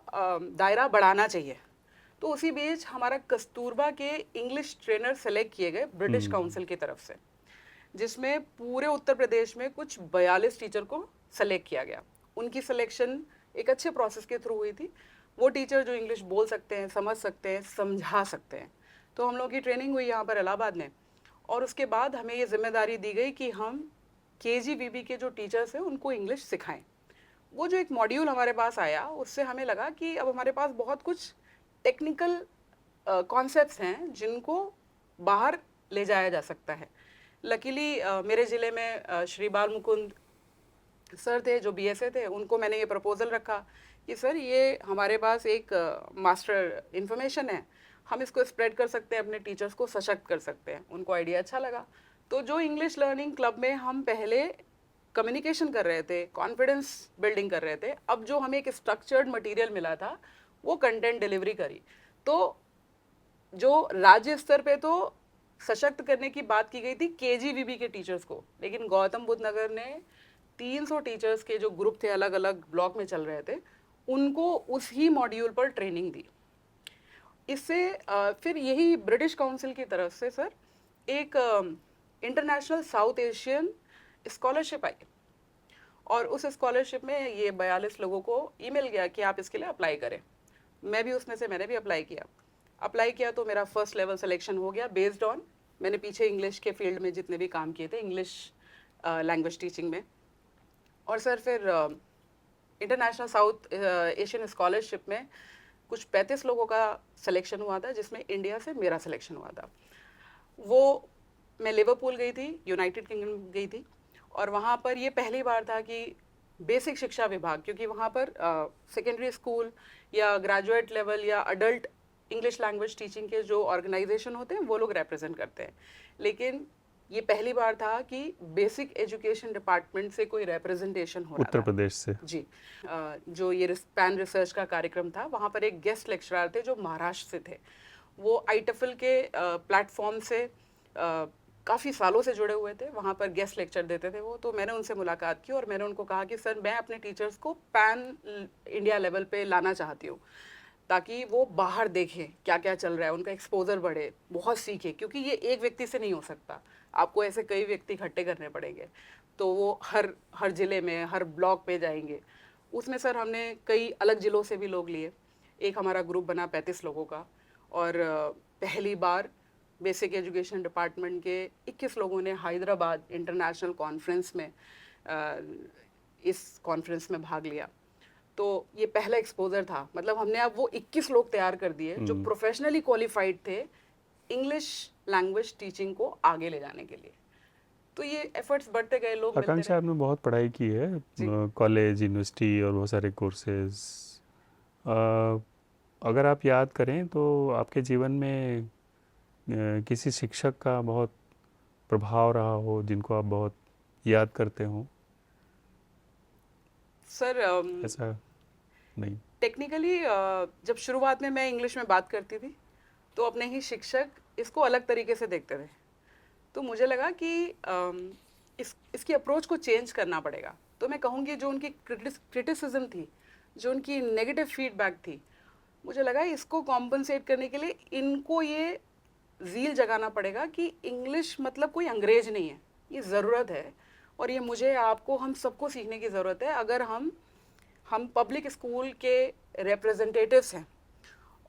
दायरा बढ़ाना चाहिए, तो उसी बीच हमारा कस्तूरबा के इंग्लिश ट्रेनर सेलेक्ट किए गए ब्रिटिश काउंसिल की तरफ से, जिसमें पूरे उत्तर प्रदेश में कुछ 42 टीचर को सेलेक्ट किया गया। उनकी सिलेक्शन एक अच्छे प्रोसेस के थ्रू हुई थी। वो टीचर जो इंग्लिश बोल सकते हैं, समझ सकते हैं, समझा सकते हैं। तो हम लोगों की ट्रेनिंग हुई यहाँ पर इलाहाबाद में, और उसके बाद हमें ये जिम्मेदारी दी गई कि हम केजीवीबी के जो टीचर्स हैं उनको इंग्लिश सिखाएं। वो जो एक मॉड्यूल हमारे पास आया, उससे हमें लगा कि अब हमारे पास बहुत कुछ टेक्निकल कॉन्सेप्ट्स हैं जिनको बाहर ले जाया जा सकता है। लकीली मेरे ज़िले में श्री बाल मुकुंद सर थे जो बीएसए थे, उनको मैंने ये प्रपोज़ल रखा कि सर ये हमारे पास एक मास्टर इन्फॉर्मेशन है, हम इसको स्प्रेड कर सकते हैं, अपने टीचर्स को सशक्त कर सकते हैं। उनको आइडिया अच्छा लगा। तो जो इंग्लिश लर्निंग क्लब में हम पहले कम्युनिकेशन कर रहे थे, कॉन्फिडेंस बिल्डिंग कर रहे थे, अब जो हमें एक स्ट्रक्चर्ड मटेरियल मिला था वो कंटेंट डिलीवरी करी। तो जो राज्य स्तर पे तो सशक्त करने की बात की गई थी केजीवीबी के टीचर्स को, लेकिन गौतम बुद्ध नगर ने 300 टीचर्स के जो ग्रुप थे, अलग अलग ब्लॉक में चल रहे थे, उनको उस ही मॉड्यूल पर ट्रेनिंग दी। इससे फिर यही ब्रिटिश काउंसिल की तरफ से सर एक इंटरनेशनल साउथ एशियन स्कॉलरशिप आई, और उस स्कॉलरशिप में ये 42 लोगों को ईमेल गया कि आप इसके लिए अप्लाई करें। मैं भी उसमें से मैंने भी अप्लाई किया तो मेरा फर्स्ट लेवल सिलेक्शन हो गया बेस्ड ऑन, मैंने पीछे इंग्लिश के फील्ड में जितने भी काम किए थे इंग्लिश लैंग्वेज टीचिंग में। और सर फिर इंटरनेशनल साउथ एशियन स्कॉलरशिप में कुछ 35 लोगों का सिलेक्शन हुआ था, जिसमें इंडिया से मेरा सिलेक्शन हुआ था। वो मैं लिवरपूल गई थी, यूनाइटेड किंगडम गई थी, और वहाँ पर ये पहली बार था कि बेसिक शिक्षा विभाग, क्योंकि वहाँ पर सेकेंडरी स्कूल या ग्रेजुएट लेवल या अडल्ट इंग्लिश लैंग्वेज टीचिंग के जो ऑर्गेनाइजेशन होते हैं वो लोग रिप्रेजेंट करते हैं, लेकिन ये पहली बार था कि बेसिक एजुकेशन डिपार्टमेंट से कोई रिप्रेजेंटेशन हो रहा था उत्तर प्रदेश से जी। जो ये पैन रिसर्च का कार्यक्रम था, वहाँ पर एक गेस्ट लेक्चरर थे जो महाराष्ट्र से थे। वो IEEFL के प्लेटफॉर्म से काफ़ी सालों से जुड़े हुए थे, वहाँ पर गेस्ट लेक्चर देते थे वो। तो मैंने उनसे मुलाकात की और मैंने उनको कहा कि सर मैं अपने टीचर्स को पैन इंडिया लेवल पे लाना चाहती हूँ, ताकि वो बाहर देखें क्या क्या चल रहा है, उनका एक्सपोजर बढ़े, बहुत सीखे, क्योंकि ये एक व्यक्ति से नहीं हो सकता, आपको ऐसे कई व्यक्ति इकट्ठे करने पड़ेंगे। तो वो हर ज़िले में, हर ब्लॉक पे जाएंगे। उसमें सर हमने कई अलग ज़िलों से भी लोग लिए। एक हमारा ग्रुप बना 35 लोगों का, और पहली बार बेसिक एजुकेशन डिपार्टमेंट के 21 लोगों ने हैदराबाद इंटरनेशनल कॉन्फ्रेंस में इस कॉन्फ्रेंस में भाग लिया। तो ये पहला एक्सपोजर था, मतलब हमने अब वो 21 लोग तैयार कर दिए जो प्रोफेशनली क्वालिफाइड थे इंग्लिश लैंग्वेज टीचिंग को आगे ले जाने के लिए। तो ये एफर्ट्स बढ़ते गए, लोग मिलते आकांक्षा, रहे। आपने बहुत पढ़ाई की है, कॉलेज, यूनिवर्सिटी और बहुत सारे कोर्सेज। अगर आप याद करें तो आपके जीवन में किसी शिक्षक का बहुत प्रभाव रहा हो जिनको आप बहुत याद करते हो? सर ऐसा नहीं? टेक्निकली जब शुरुआत में मैं इंग्लिश में बात करती थी तो अपने ही शिक्षक इसको अलग तरीके से देखते थे। तो मुझे लगा कि इसकी अप्रोच को चेंज करना पड़ेगा। तो मैं कहूँगी जो उनकी क्रिटिसिज्म थी, जो उनकी नेगेटिव फीडबैक थी, मुझे लगा इसको कॉम्पनसेट करने के लिए इनको ये ज़ील जगाना पड़ेगा कि इंग्लिश मतलब कोई अंग्रेज नहीं है, ये ज़रूरत है, और ये मुझे आपको हम सबको सीखने की ज़रूरत है। अगर हम पब्लिक स्कूल के रिप्रेजेंटेटिव्स हैं,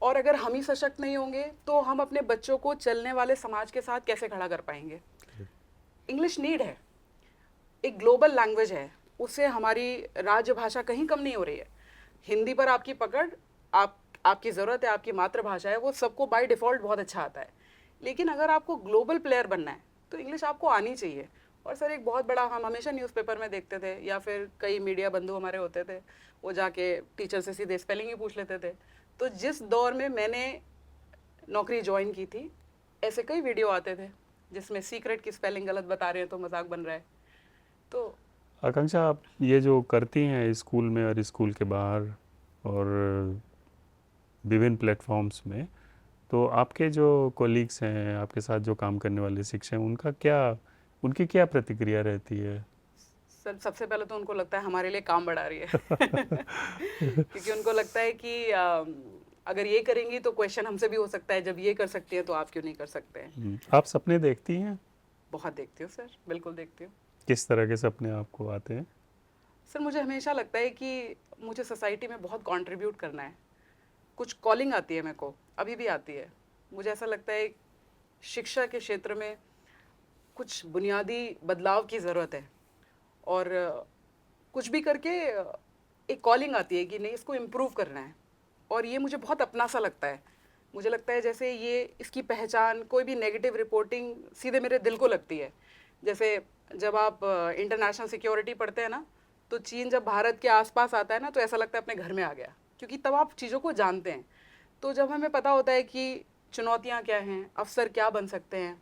और अगर हम ही सशक्त नहीं होंगे तो हम अपने बच्चों को चलने वाले समाज के साथ कैसे खड़ा कर पाएंगे। इंग्लिश नीड है, एक ग्लोबल लैंग्वेज है, उससे हमारी राजभाषा कहीं कम नहीं हो रही है। हिंदी पर आपकी पकड़, आपकी ज़रूरत है, आपकी मातृभाषा है, वो सबको बाय डिफ़ॉल्ट बहुत अच्छा आता है। लेकिन अगर आपको ग्लोबल प्लेयर बनना है तो इंग्लिश आपको आनी चाहिए। और सर एक बहुत बड़ा, हम हमेशा न्यूज़पेपर में देखते थे या फिर कई मीडिया बंधु हमारे होते थे, वो जाके टीचर से सीधे स्पेलिंग ही पूछ लेते थे। तो जिस दौर में मैंने नौकरी ज्वाइन की थी, ऐसे कई वीडियो आते थे जिसमें सीक्रेट की स्पेलिंग गलत बता रहे हैं तो मजाक बन रहा है। तो आकांक्षा, आप ये जो करती हैं स्कूल में और स्कूल के बाहर और विभिन्न प्लेटफॉर्म्स में, तो आपके जो कोलीग्स हैं, आपके साथ जो काम करने वाले शिक्षक हैं, उनकी क्या प्रतिक्रिया रहती है? सर सबसे पहले तो उनको लगता है हमारे लिए काम बढ़ा रही है क्योंकि उनको लगता है कि अगर ये करेंगी तो क्वेश्चन हमसे भी हो सकता है, जब ये कर सकती है तो आप क्यों नहीं कर सकते हैं। आप सपने देखती हैं? बहुत देखती हूँ सर, बिल्कुल देखती हूँ। किस तरह के सपने आपको आते हैं? सर मुझे हमेशा लगता है कि मुझे सोसाइटी में बहुत कंट्रीब्यूट करना है। कुछ कॉलिंग आती है मेरे को, अभी भी आती है। मुझे ऐसा लगता है शिक्षा के क्षेत्र में कुछ बुनियादी बदलाव की ज़रूरत है, और कुछ भी करके एक कॉलिंग आती है कि नहीं, इसको इम्प्रूव करना है, और ये मुझे बहुत अपना सा लगता है। मुझे लगता है जैसे ये इसकी पहचान, कोई भी नेगेटिव रिपोर्टिंग सीधे मेरे दिल को लगती है। जैसे जब आप इंटरनेशनल सिक्योरिटी पढ़ते हैं ना, तो चीन जब भारत के आसपास आता है ना, तो ऐसा लगता है अपने घर में आ गया, क्योंकि तब आप चीज़ों को जानते हैं। तो जब हमें पता होता है कि चुनौतियाँ क्या हैं, अफसर क्या बन सकते हैं,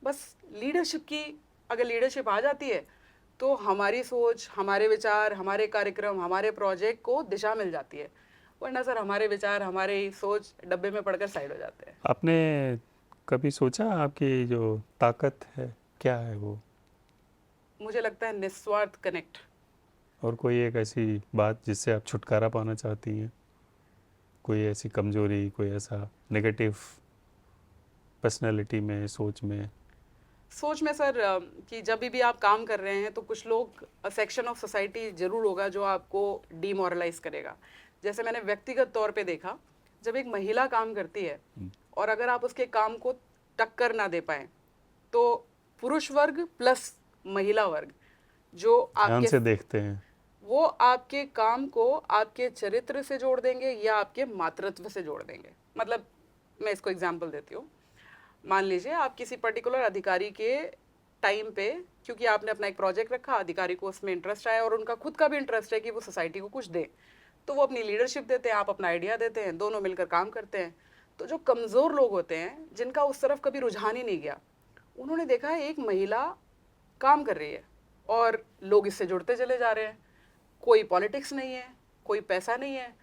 बस लीडरशिप की अगर लीडरशिप आ जाती है तो हमारी सोच, हमारे विचार, हमारे कार्यक्रम, हमारे प्रोजेक्ट को दिशा मिल जाती है। वरना सर हमारे विचार, हमारी सोच डब्बे में पड़कर साइड हो जाते हैं। आपने कभी सोचा आपकी जो ताकत है क्या है वो? मुझे लगता है निस्वार्थ कनेक्ट। और कोई एक ऐसी बात जिससे आप छुटकारा पाना चाहती हैं? कोई ऐसी कमजोरी, कोई ऐसा नेगेटिव पर्सनालिटी में, सोच में? सोच में सर कि जब भी आप काम कर रहे हैं तो कुछ लोग, सेक्शन ऑफ सोसाइटी ज़रूर होगा जो आपको डीमोरलाइज करेगा। जैसे मैंने व्यक्तिगत तौर पे देखा, जब एक महिला काम करती है और अगर आप उसके काम को टक्कर ना दे पाए, तो पुरुष वर्ग प्लस महिला वर्ग जो ध्यान आपके से देखते हैं। वो आपके काम को आपके चरित्र से जोड़ देंगे या आपके मातृत्व से जोड़ देंगे। मतलब मैं इसको एग्जांपल देती हूँ। मान लीजिए आप किसी पर्टिकुलर अधिकारी के टाइम पे, क्योंकि आपने अपना एक प्रोजेक्ट रखा, अधिकारी को उसमें इंटरेस्ट आया और उनका खुद का भी इंटरेस्ट है कि वो सोसाइटी को कुछ दे, तो वो अपनी लीडरशिप देते हैं, आप अपना आइडिया देते हैं, दोनों मिलकर काम करते हैं। तो जो कमज़ोर लोग होते हैं जिनका उस तरफ कभी रुझान ही नहीं गया, उन्होंने देखा है एक महिला काम कर रही है और लोग इससे जुड़ते चले जा रहे हैं। कोई पॉलिटिक्स नहीं है, कोई पैसा नहीं है,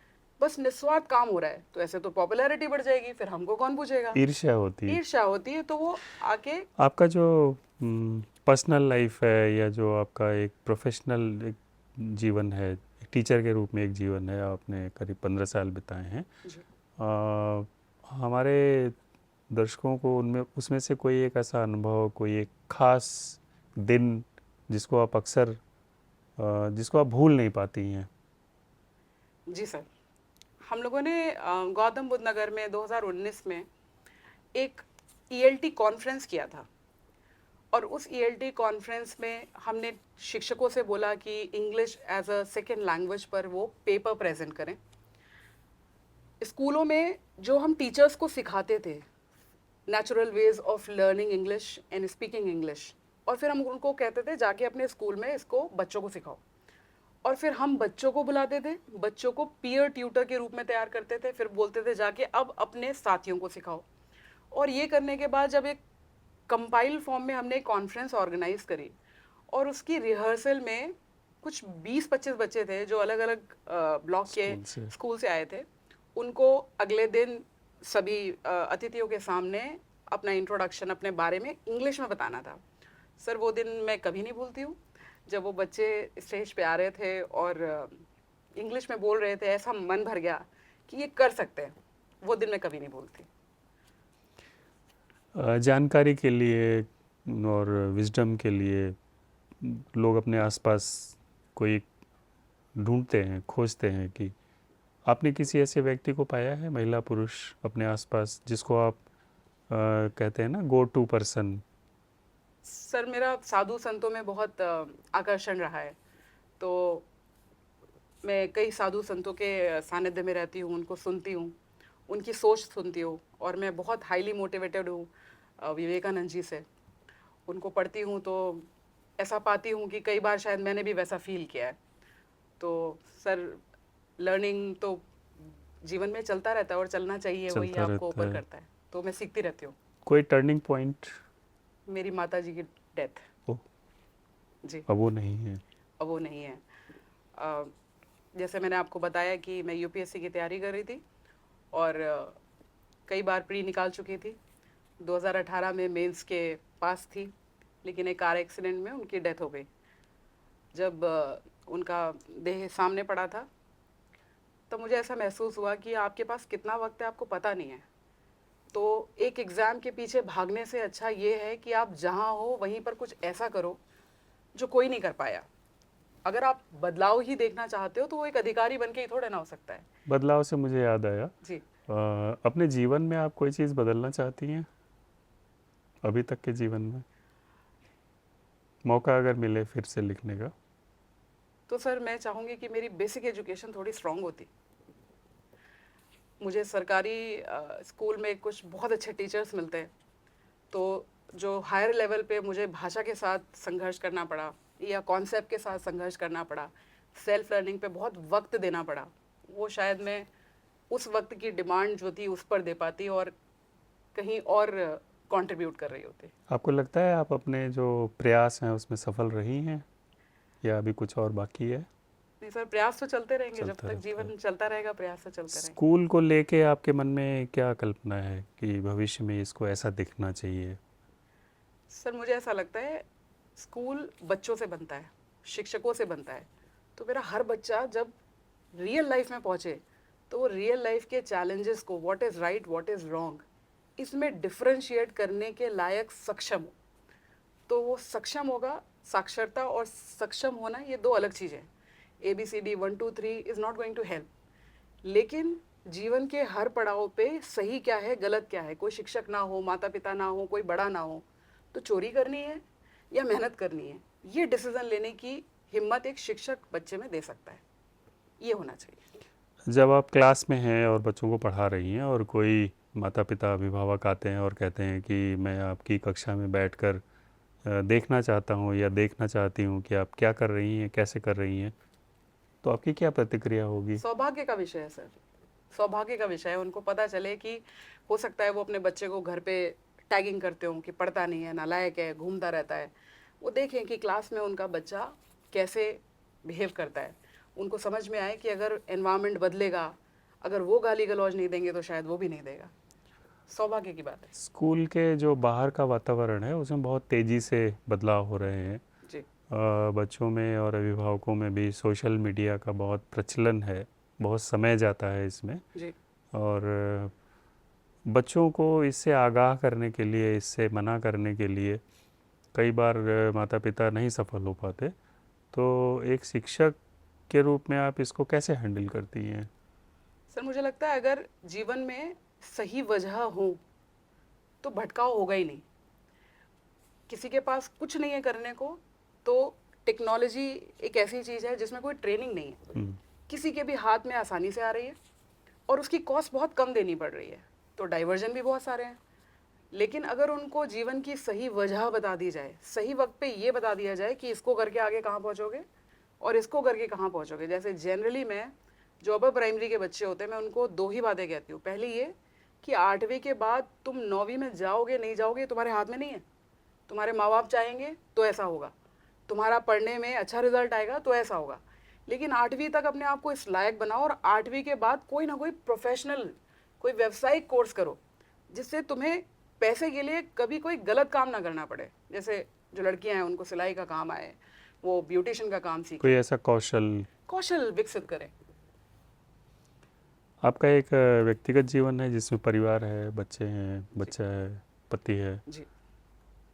बस निस्वार्थ काम हो रहा है। तो ऐसे तो पॉपुलैरिटी बढ़ जाएगी, फिर हमको कौन पूछेगा। ईर्ष्या होती है। ईर्ष्या होती है, तो वो आके आपका जो पर्सनल लाइफ है या जो आपका एक प्रोफेशनल एक जीवन है, एक टीचर के रूप में एक जीवन है, आपने करीब 15 साल बिताए हैं। हमारे दर्शकों को उनमें उसमें से कोई एक ऐसा अनुभव, कोई एक खास दिन जिसको आप अक्सर जिसको आप भूल नहीं पाती हैं? जी सर, हम लोगों ने गौतम बुद्ध नगर में 2019 में एक ELT कॉन्फ्रेंस किया था और उस ELT कॉन्फ्रेंस में हमने शिक्षकों से बोला कि English as a second language पर वो पेपर प्रेजेंट करें। स्कूलों में जो हम टीचर्स को सिखाते थे natural ways of learning English and speaking English, और फिर हम उनको कहते थे जाके अपने स्कूल में इसको बच्चों को सिखाओ, और फिर हम बच्चों को बुलाते थे, बच्चों को पीयर ट्यूटर के रूप में तैयार करते थे, फिर बोलते थे जाके अब अपने साथियों को सिखाओ। और ये करने के बाद जब एक कंपाइल फॉर्म में हमने एक कॉन्फ्रेंस ऑर्गेनाइज करी और उसकी रिहर्सल में कुछ 20-25 बच्चे थे जो अलग अलग ब्लॉक के स्कूल से आए थे। उनको अगले दिन सभी अतिथियों के सामने अपना इंट्रोडक्शन अपने बारे में इंग्लिश में बताना था। सर वो दिन मैं कभी नहीं भूलती हूँ, जब वो बच्चे स्टेज पे आ रहे थे और इंग्लिश में बोल रहे थे, ऐसा मन भर गया कि ये कर सकते हैं। वो दिन मैं कभी नहीं भूलती। जानकारी के लिए और विजडम के लिए लोग अपने आसपास कोई ढूंढते हैं, खोजते हैं कि आपने किसी ऐसे व्यक्ति को पाया है, महिला पुरुष अपने आसपास, जिसको आप कहते हैं ना गो टू पर्सन? सर मेरा साधु संतों में बहुत आकर्षण रहा है, तो मैं कई साधु संतों के सानिध्य में रहती हूँ, उनको सुनती हूँ, उनकी सोच सुनती हूँ, और मैं बहुत हाईली मोटिवेटेड हूँ विवेकानंद जी से। उनको पढ़ती हूँ तो ऐसा पाती हूँ कि कई बार शायद मैंने भी वैसा फील किया है। तो सर लर्निंग तो जीवन में चलता रहता है और चलना चाहिए, वही आपको ऊपर करता है, तो मैं सीखती रहती हूँ। कोई टर्निंग पॉइंट? मेरी माता जी की डेथ। ओह जी, अब वो नहीं है। अब वो नहीं है। जैसे मैंने आपको बताया कि मैं UPSC की तैयारी कर रही थी और कई बार प्री निकाल चुकी थी। 2018 में मेंस के पास थी, लेकिन एक कार एक्सीडेंट में उनकी डेथ हो गई। जब उनका देह सामने पड़ा था तो मुझे ऐसा महसूस हुआ कि आपके पास कितना वक्त है आपको पता नहीं है। तो एक एग्ज़ाम के पीछे भागने से अच्छा ये है कि आप जहाँ हो वहीं पर कुछ ऐसा करो जो कोई नहीं कर पाया। अगर आप बदलाव ही देखना चाहते हो तो वो एक अधिकारी बन के ही थोड़ा ना हो सकता है। बदलाव से मुझे याद आया जी, अपने जीवन में आप कोई चीज़ बदलना चाहती हैं? अभी तक के जीवन में मौका अगर मिले फिर से लिखने का? तो सर मैं चाहूँगी कि मेरी बेसिक एजुकेशन थोड़ी स्ट्रांग होती। मुझे सरकारी स्कूल में कुछ बहुत अच्छे टीचर्स मिलते हैं, तो जो हायर लेवल पे मुझे भाषा के साथ संघर्ष करना पड़ा या कॉन्सेप्ट के साथ संघर्ष करना पड़ा, सेल्फ लर्निंग पे बहुत वक्त देना पड़ा, वो शायद मैं उस वक्त की डिमांड जो थी उस पर दे पाती और कहीं और कंट्रीब्यूट कर रही होती। आपको लगता है आप अपने जो प्रयास हैं उसमें सफल रही हैं या अभी कुछ और बाकी है? नहीं सर, प्रयास तो चलते रहेंगे, जब चलता तक रहता है। जीवन चलता रहेगा प्रयास तो चलते रहेंगे। स्कूल को लेके आपके मन में क्या कल्पना है कि भविष्य में इसको ऐसा दिखना चाहिए? सर मुझे ऐसा लगता है स्कूल बच्चों से बनता है, शिक्षकों से बनता है, तो मेरा हर बच्चा जब रियल लाइफ में पहुँचे तो वो रियल लाइफ के चैलेंजेस को, what is right what is wrong, इसमें डिफरेंशिएट करने के लायक सक्षम हो। तो वो सक्षम होगा। साक्षरता और सक्षम होना ये दो अलग चीज़ें हैं। ABCD 1 2 3 is not going to help, लेकिन जीवन के हर पड़ाव पे सही क्या है गलत क्या है, कोई शिक्षक ना हो, माता पिता ना हो, कोई बड़ा ना हो, तो चोरी करनी है या मेहनत करनी है, ये डिसीजन लेने की हिम्मत एक शिक्षक बच्चे में दे सकता है। ये होना चाहिए। जब आप क्लास में हैं और बच्चों को पढ़ा रही हैं और कोई माता पिता अभिभावक आते हैं और कहते हैं कि मैं आपकी कक्षा में बैठकर देखना चाहता हूँ या देखना चाहती हूँ कि आप क्या कर रही हैं, कैसे कर रही हैं, तो आपकी क्या प्रतिक्रिया होगी? सौभाग्य का विषय है सर, सौभाग्य का विषय है। उनको पता चले कि हो सकता है वो अपने बच्चे को घर पे टैगिंग करते हो कि पढ़ता नहीं है, नालायक है, घूमता रहता है, वो देखें कि क्लास में उनका बच्चा कैसे बिहेव करता है। उनको समझ में आए कि अगर एनवायरनमेंट बदलेगा, अगर वो गाली गलौज नहीं देंगे तो शायद वो भी नहीं देगा। सौभाग्य की बात है। स्कूल के जो बाहर का वातावरण है उसमें बहुत तेज़ी से बदलाव हो रहे हैं। जी बच्चों में और अभिभावकों में भी सोशल मीडिया का बहुत प्रचलन है, बहुत समय जाता है इसमें। जी और बच्चों को इससे आगाह करने के लिए, इससे मना करने के लिए कई बार माता पिता नहीं सफल हो पाते। तो एक शिक्षक के रूप में आप इसको कैसे हैंडल करती हैं? सर, मुझे लगता है अगर जीवन में सही वजह हो तो भटकाव होगा ही नहीं। किसी के पास कुछ नहीं है करने को, तो टेक्नोलॉजी एक ऐसी चीज़ है जिसमें कोई ट्रेनिंग नहीं है, किसी के भी हाथ में आसानी से आ रही है और उसकी कॉस्ट बहुत कम देनी पड़ रही है, तो डाइवर्जन भी बहुत सारे हैं। लेकिन अगर उनको जीवन की सही वजह बता दी जाए, सही वक्त पे ये बता दिया जाए कि इसको करके आगे कहाँ पहुँचोगे और इसको करके कहाँ पहुँचोगे। जैसे जनरली मैं जो अपर प्राइमरी के बच्चे होते हैं, मैं उनको दो ही बातें कहती हूँ। पहली ये कि 8वीं के बाद तुम 9वीं में जाओगे नहीं जाओगे तुम्हारे हाथ में नहीं है। तुम्हारे माँ बाप चाहेंगे तो ऐसा होगा, तुम्हारा पढ़ने में अच्छा रिजल्ट आएगा तो ऐसा होगा, लेकिन 8वीं तक अपने आप को इस लायक बनाओ और 8वीं के बाद कोई ना कोई प्रोफेशनल, कोई व्यावसायिक कोर्स करो जिससे तुम्हें पैसे के लिए कभी कोई गलत काम ना करना पड़े। जैसे जो लड़कियां हैं उनको सिलाई का काम आए, वो ब्यूटिशियन का काम सीखें, कोई ऐसा कौशल कौशल विकसित करें। आपका एक व्यक्तिगत जीवन है जिसमें परिवार है, बच्चे हैं, बच्चा है, पति है, जी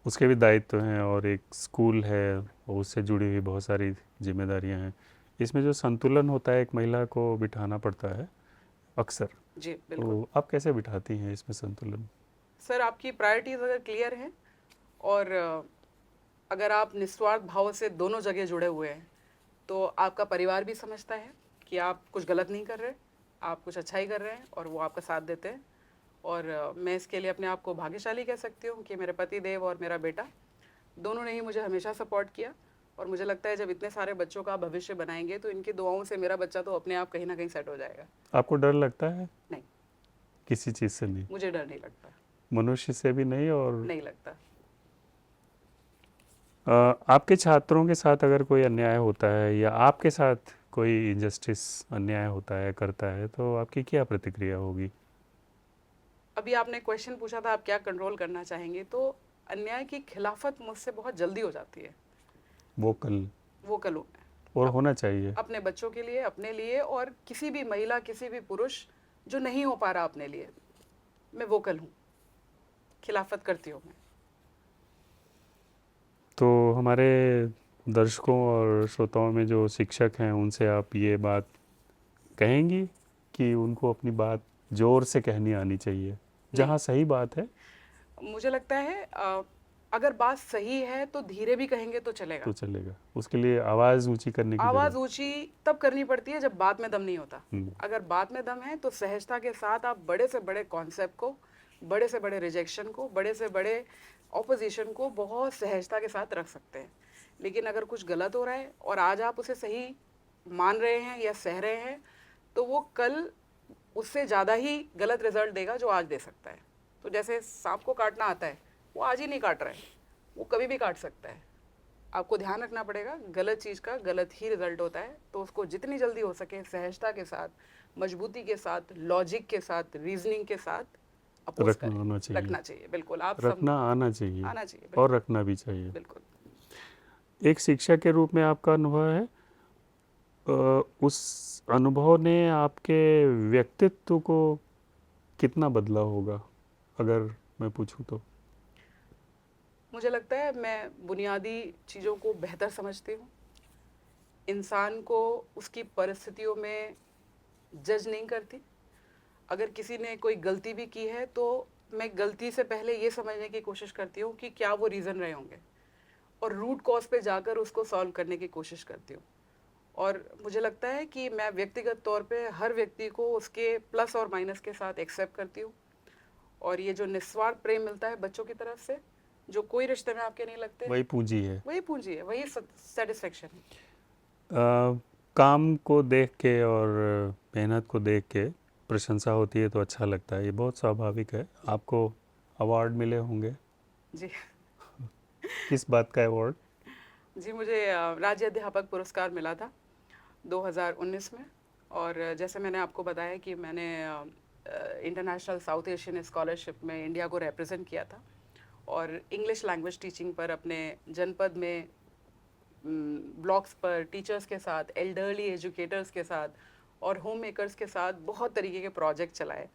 उसके भी दायित्व हैं, और एक स्कूल है और उससे जुड़ी हुई बहुत सारी जिम्मेदारियां हैं। इसमें जो संतुलन होता है एक महिला को बिठाना पड़ता है अक्सर। जी बिल्कुल। तो आप कैसे बिठाती हैं इसमें संतुलन? सर, आपकी प्रायोरिटीज़ अगर क्लियर हैं और अगर आप निस्वार्थ भाव से दोनों जगह जुड़े हुए हैं, तो आपका परिवार भी समझता है कि आप कुछ गलत नहीं कर रहे, आप कुछ अच्छा ही कर रहे हैं और वो आपका साथ देते हैं। और मैं इसके लिए अपने आप को भाग्यशाली कह सकती हूँ कि मेरे पति देव और मेरा बेटा दोनों ने ही मुझे हमेशा सपोर्ट किया। और मुझे लगता है जब इतने सारे बच्चों का भविष्य बनाएंगे तो इनकी दुआओं से मेरा बच्चा तो अपने आप कहीं ना कहीं सेट हो जाएगा। आपको डर लगता है? नहीं, किसी चीज़ से नहीं? मुझे डर नहीं लगता। मनुष्य से भी नहीं? और नहीं लगता। आपके छात्रों के साथ अगर कोई अन्याय होता है या आपके साथ कोई इनजस्टिस, अन्याय होता है, करता है, तो आपकी क्या प्रतिक्रिया होगी? अभी आपने क्वेश्चन पूछा था आप क्या कंट्रोल करना चाहेंगे, तो अन्याय की खिलाफत मुझसे बहुत जल्दी हो जाती है। वोकल वोकल हूँ और मैं होना चाहिए। अपने बच्चों के लिए, अपने लिए, और किसी भी महिला, किसी भी पुरुष जो नहीं हो पा रहा अपने लिए, मैं वोकल हूँ, खिलाफत करती हूँ मैं। तो हमारे दर्शकों और श्रोताओं में जो शिक्षक हैं उनसे आप ये बात कहेंगी कि उनको अपनी बात ज़ोर से कहनी आनी चाहिए जहाँ सही बात है? मुझे लगता है अगर बात सही है तो धीरे भी कहेंगे तो चलेगा। तो चलेगा, उसके लिए आवाज़ ऊंची करने की आवाज़ जरूरत। ऊंची तब करनी पड़ती है जब बात में दम नहीं होता। अगर बात में दम है तो सहजता के साथ आप बड़े से बड़े कॉन्सेप्ट को, बड़े से बड़े रिजेक्शन को, बड़े से बड़े ऑपोजिशन को बहुत सहजता के साथ रख सकते हैं। लेकिन अगर कुछ गलत हो रहा है और आज आप उसे सही मान रहे हैं या सह रहे हैं, तो वो कल उससे ज़्यादा ही गलत रिजल्ट देगा जो आज दे सकता है। तो जैसे सांप को काटना आता है, वो आज ही नहीं काट रहा है, वो कभी भी काट सकता है। आपको ध्यान रखना पड़ेगा, गलत चीज़ का गलत ही रिजल्ट होता है, तो उसको जितनी जल्दी हो सके सहजता के साथ, मजबूती के साथ, लॉजिक के साथ, रीजनिंग के साथ अपोज रखना आना चाहिए। रखना चाहिए। बिल्कुल, आप रखना आना चाहिए, आना चाहिए। और रखना भी चाहिए। बिल्कुल। एक शिक्षक के रूप में आपका अनुभव है, उस अनुभव ने आपके व्यक्तित्व को कितना बदला होगा, अगर मैं पूछूं तो? मुझे लगता है मैं बुनियादी चीज़ों को बेहतर समझती हूँ, इंसान को उसकी परिस्थितियों में जज नहीं करती, अगर किसी ने कोई गलती भी की है तो मैं गलती से पहले ये समझने की कोशिश करती हूँ कि क्या वो रीज़न रहे होंगे, और रूट कॉज पे जाकर उसको सॉल्व करने की कोशिश करती हूँ। और मुझे लगता है कि मैं व्यक्तिगत तौर पे हर व्यक्ति को उसके प्लस और माइनस के साथ एक्सेप्ट करती हूँ, और ये जो निस्वार्थ प्रेम मिलता है बच्चों की तरफ से, जो कोई रिश्ते में आपके नहीं लगते, वही पूंजी है। वही पूंजी है, वही सेटिस्फेक्शन है। काम को देख के और मेहनत को देख के प्रशंसा होती है तो अच्छा लगता है, ये बहुत स्वाभाविक है। आपको अवार्ड मिले होंगे, जी। किस बात का अवार्ड? जी, मुझे राज्य अध्यापक पुरस्कार मिला था 2019 में। और जैसे मैंने आपको बताया कि मैंने इंटरनेशनल साउथ एशियन स्कॉलरशिप में इंडिया को रिप्रेजेंट किया था, और इंग्लिश लैंग्वेज टीचिंग पर अपने जनपद में ब्लॉक्स पर टीचर्स के साथ, एल्डरली एजुकेटर्स के साथ और होम मेकर्स के साथ बहुत तरीके के प्रोजेक्ट चलाए।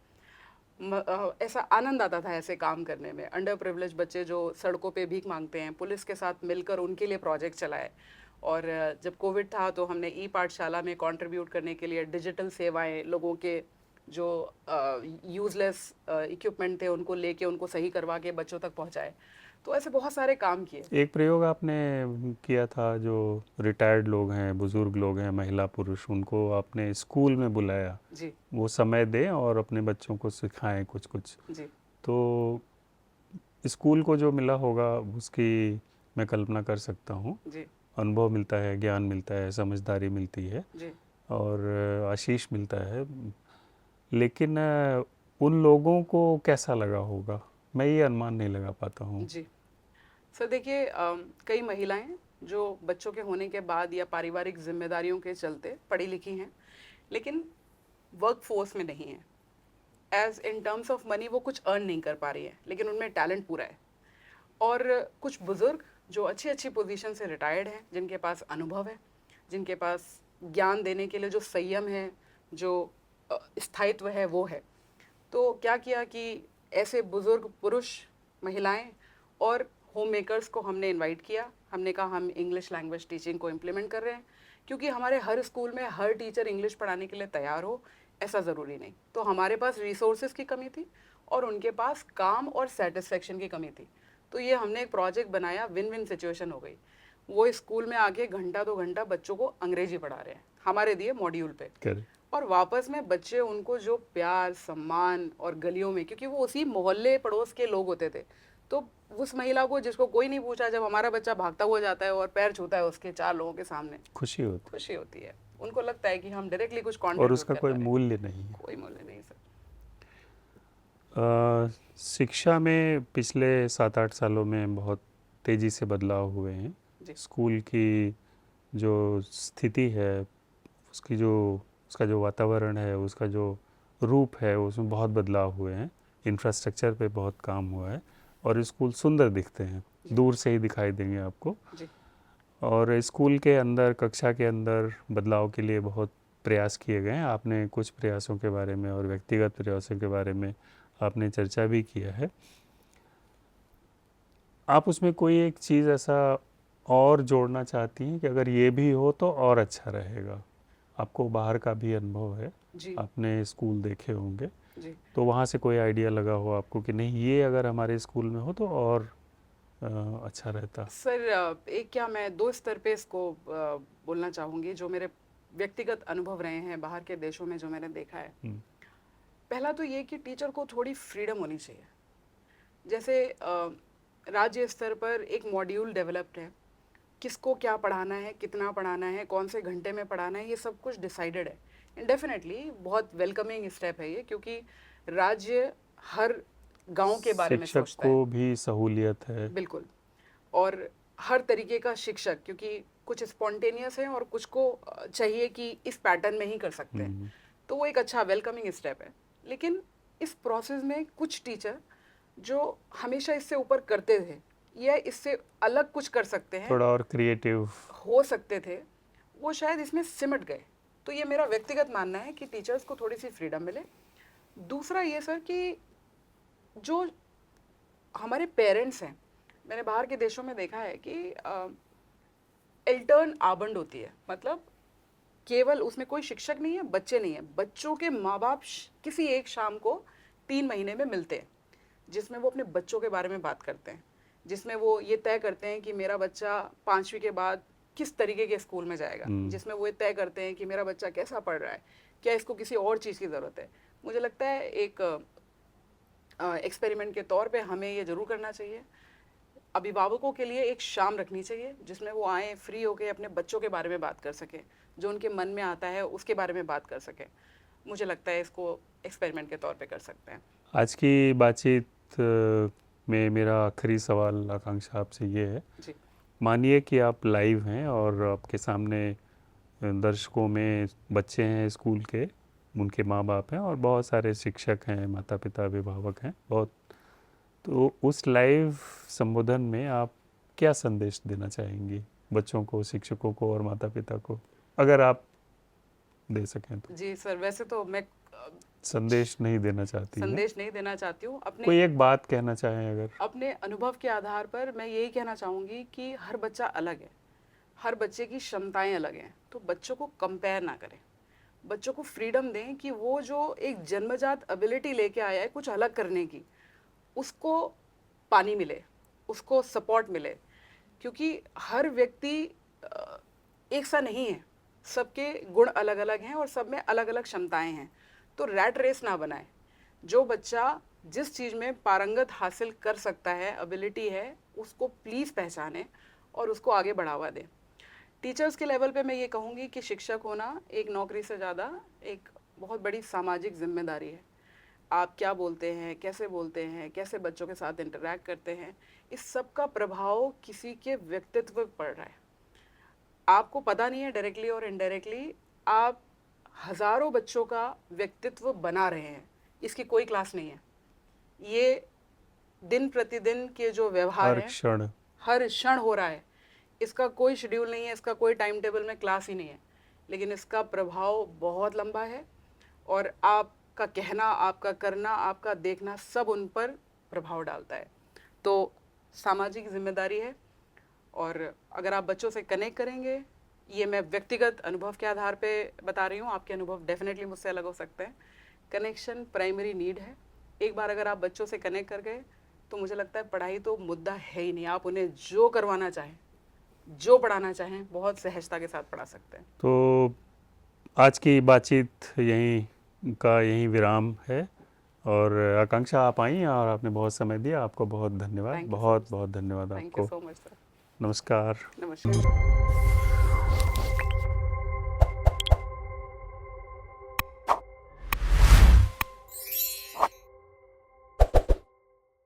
ऐसा आनंद आता था ऐसे काम करने में। अंडर प्रिविलेज बच्चे जो सड़कों पे भीख मांगते हैं, पुलिस के साथ मिलकर उनके लिए प्रोजेक्ट चलाए। और जब कोविड था तो हमने ई पाठशाला में कंट्रीब्यूट करने के लिए डिजिटल सेवाएं, लोगों के जो यूजलेस इक्विपमेंट थे उनको लेके उनको सही करवा के बच्चों तक पहुंचाए। तो ऐसे बहुत सारे काम किए। एक प्रयोग आपने किया था, जो रिटायर्ड लोग हैं, बुज़ुर्ग लोग हैं, महिला पुरुष, उनको आपने स्कूल में बुलाया, जी वो समय दें और अपने बच्चों को सिखाएं कुछ कुछ। जी तो स्कूल को जो मिला होगा उसकी मैं कल्पना कर सकता हूँ। जी अनुभव मिलता है, ज्ञान मिलता है, समझदारी मिलती है जी और आशीष मिलता है। लेकिन उन लोगों को कैसा लगा होगा, मैं ये अनुमान नहीं लगा पाता हूँ। जी। सर देखिए, कई महिलाएं जो बच्चों के होने के बाद या पारिवारिक जिम्मेदारियों के चलते पढ़ी लिखी हैं, लेकिन वर्क फोर्स में नहीं है। As in terms of money वो कुछ अर्न नहीं कर पा रही है, लेकिन उनमें टैलेंट पूरा है। और कुछ बुजुर्ग जो अच्छी अच्छी पोजीशन से रिटायर्ड हैं, जिनके पास अनुभव है, जिनके पास ज्ञान देने के लिए जो संयम है, जो स्थायित्व है, वो है। तो क्या किया कि ऐसे बुजुर्ग पुरुष, महिलाएं और होम मेकर्स को हमने इनवाइट किया। हमने कहा हम इंग्लिश लैंग्वेज टीचिंग को इम्प्लीमेंट कर रहे हैं, क्योंकि हमारे हर स्कूल में हर टीचर इंग्लिश पढ़ाने के लिए तैयार हो ऐसा ज़रूरी नहीं। तो हमारे पास रिसोर्सेज की कमी थी और उनके पास काम और सेटिस्फेक्शन की कमी थी। तो ये हमने एक प्रोजेक्ट बनाया, विन विन सिचुएशन हो गई। वो स्कूल में आके घंटा 2 घंटा बच्चों को अंग्रेजी पढ़ा रहे हैं हमारे दिए मॉड्यूल पे, और वापस में बच्चे उनको जो प्यार, सम्मान और गलियों में, क्योंकि वो उसी मोहल्ले पड़ोस के लोग होते थे, तो उस महिला को जिसको कोई नहीं पूछा, जब हमारा बच्चा भागता हुआ जाता है और पैर छूता है उसके 4 लोगों के सामने, खुशी होती है। उनको लगता है कि हम डायरेक्टली कुछ और कंट्रीब्यूट उसका कर कोई रहे हैं। मूल्य नहीं है। कोई मूल्य नहीं सर। शिक्षा में पिछले 7-8 सालों में बहुत तेज़ी से बदलाव हुए हैं। जी स्कूल की जो स्थिति है, उसका जो वातावरण है, उसका जो रूप है, उसमें बहुत बदलाव हुए हैं। इंफ्रास्ट्रक्चर पे बहुत काम हुआ है और स्कूल सुंदर दिखते हैं, दूर से ही दिखाई देंगे आपको। जी और स्कूल के अंदर, कक्षा के अंदर बदलाव के लिए बहुत प्रयास किए गए हैं। आपने कुछ प्रयासों के बारे में और व्यक्तिगत प्रयासों के बारे में आपने चर्चा भी किया है। आप उसमें कोई एक चीज़ ऐसा और जोड़ना चाहती हैं कि अगर ये भी हो तो और अच्छा रहेगा? आपको बाहर का भी अनुभव है, जी आपने स्कूल देखे होंगे, जी तो वहाँ से कोई आइडिया लगा हो आपको कि नहीं, ये अगर हमारे स्कूल में हो तो और अच्छा रहता? सर, एक क्या, मैं 2 स्तर पे इसको बोलना चाहूँगी जो मेरे व्यक्तिगत अनुभव रहे हैं बाहर के देशों में, जो मैंने देखा है। पहला तो ये कि टीचर को थोड़ी फ्रीडम होनी चाहिए। जैसे राज्य स्तर पर एक मॉड्यूल डेवलप्ड है, किसको क्या पढ़ाना है, कितना पढ़ाना है, कौन से घंटे में पढ़ाना है, ये सब कुछ डिसाइडेड है। एंड डेफिनेटली बहुत वेलकमिंग स्टेप है ये, क्योंकि राज्य हर गांव के बारे में शिक्षक सोचता है। को भी सहूलियत है। बिल्कुल। और हर तरीके का शिक्षक, क्योंकि कुछ स्पॉन्टेनियस है और कुछ को चाहिए कि इस पैटर्न में ही कर सकते हैं, तो वो एक अच्छा वेलकमिंग स्टेप है। लेकिन इस प्रोसेस में कुछ टीचर जो हमेशा इससे ऊपर करते थे या इससे अलग कुछ कर सकते हैं, थोड़ा और क्रिएटिव हो सकते थे, वो शायद इसमें सिमट गए। तो ये मेरा व्यक्तिगत मानना है कि टीचर्स को थोड़ी सी फ्रीडम मिले। दूसरा ये सर कि जो हमारे पेरेंट्स हैं, मैंने बाहर के देशों में देखा है कि एल्टर्न आबंड होती है, मतलब केवल उसमें कोई शिक्षक नहीं है, बच्चे नहीं है, बच्चों के माँ बाप किसी एक शाम को 3 महीने में मिलते हैं, जिसमें वो अपने बच्चों के बारे में बात करते हैं, जिसमें वो ये तय करते हैं कि मेरा बच्चा 5वीं के बाद किस तरीके के स्कूल में जाएगा, जिसमें वो ये तय करते हैं कि मेरा बच्चा कैसा पढ़ रहा है, क्या इसको किसी और चीज़ की ज़रूरत है। मुझे लगता है एक एक्सपेरिमेंट के तौर पे हमें ये ज़रूर करना चाहिए। अभिभावकों के लिए एक शाम रखनी चाहिए जिसमें वो आए, फ्री होकर अपने बच्चों के बारे में बात कर सकें, जो उनके मन में आता है उसके बारे में बात कर सकें। मुझे लगता है इसको एक्सपेरिमेंट के तौर पे कर सकते हैं। आज की बातचीत में मेरा आखिरी सवाल आकांक्षा आपसे ये है, जी, मानिए कि आप लाइव हैं और आपके सामने दर्शकों में बच्चे हैं स्कूल के, उनके माँ बाप हैं और बहुत सारे शिक्षक हैं, माता पिता, अभिभावक हैं बहुत, तो उस लाइव संबोधन में आप क्या संदेश देना चाहेंगी बच्चों को, शिक्षकों को और माता पिता को, अगर आप दे सकें तो? जी सर, वैसे तो मैं संदेश नहीं देना चाहती हैं? संदेश नहीं देना चाहती हूँ। कोई एक बात कहना चाहें अगर? अपने अनुभव के आधार पर मैं यही कहना चाहूँगी कि हर बच्चा अलग है, हर बच्चे की क्षमताएं अलग हैं, तो बच्चों को कंपेयर ना करें, बच्चों को फ्रीडम दें कि वो जो एक जन्मजात एबिलिटी लेके आया है कुछ अलग करने की, उसको पानी मिले, उसको सपोर्ट मिले, क्योंकि हर व्यक्ति एक सा नहीं है, सबके गुण अलग अलग हैं और सब में अलग अलग क्षमताएं हैं। तो रैट रेस ना बनाए, जो बच्चा जिस चीज़ में पारंगत हासिल कर सकता है, एबिलिटी है, उसको प्लीज़ पहचाने और उसको आगे बढ़ावा दें। टीचर्स के लेवल पे मैं ये कहूँगी कि शिक्षक होना एक नौकरी से ज़्यादा एक बहुत बड़ी सामाजिक जिम्मेदारी है। आप क्या बोलते हैं, कैसे बच्चों के साथ इंटरैक्ट करते हैं, इस सब का प्रभाव किसी के व्यक्तित्व पर पड़ रहा है। आपको पता नहीं है, डायरेक्टली और इनडायरेक्टली आप हज़ारों बच्चों का व्यक्तित्व बना रहे हैं। इसकी कोई क्लास नहीं है, ये दिन प्रतिदिन के जो व्यवहार है हर क्षण हो रहा है। इसका कोई शेड्यूल नहीं है, इसका कोई टाइम टेबल में क्लास ही नहीं है, लेकिन इसका प्रभाव बहुत लंबा है और आपका कहना, आपका करना, आपका देखना सब उन पर प्रभाव डालता है। तो सामाजिक जिम्मेदारी है, और अगर आप बच्चों से कनेक्ट करेंगे, ये मैं व्यक्तिगत अनुभव के आधार पे बता रही हूँ, आपके अनुभव डेफिनेटली मुझसे अलग हो सकते हैं। कनेक्शन प्राइमरी नीड है। एक बार अगर आप बच्चों से कनेक्ट कर गए तो मुझे लगता है पढ़ाई तो मुद्दा है ही नहीं। आप उन्हें जो करवाना चाहें, जो पढ़ाना चाहें, बहुत सहजता के साथ पढ़ा सकते हैं। तो आज की बातचीत यहीं विराम है, और आकांक्षा आप आई और आपने बहुत समय दिया, आपको बहुत धन्यवाद, बहुत बहुत धन्यवाद आपको। Thank you so much sir. नमस्कार। नमस्कार।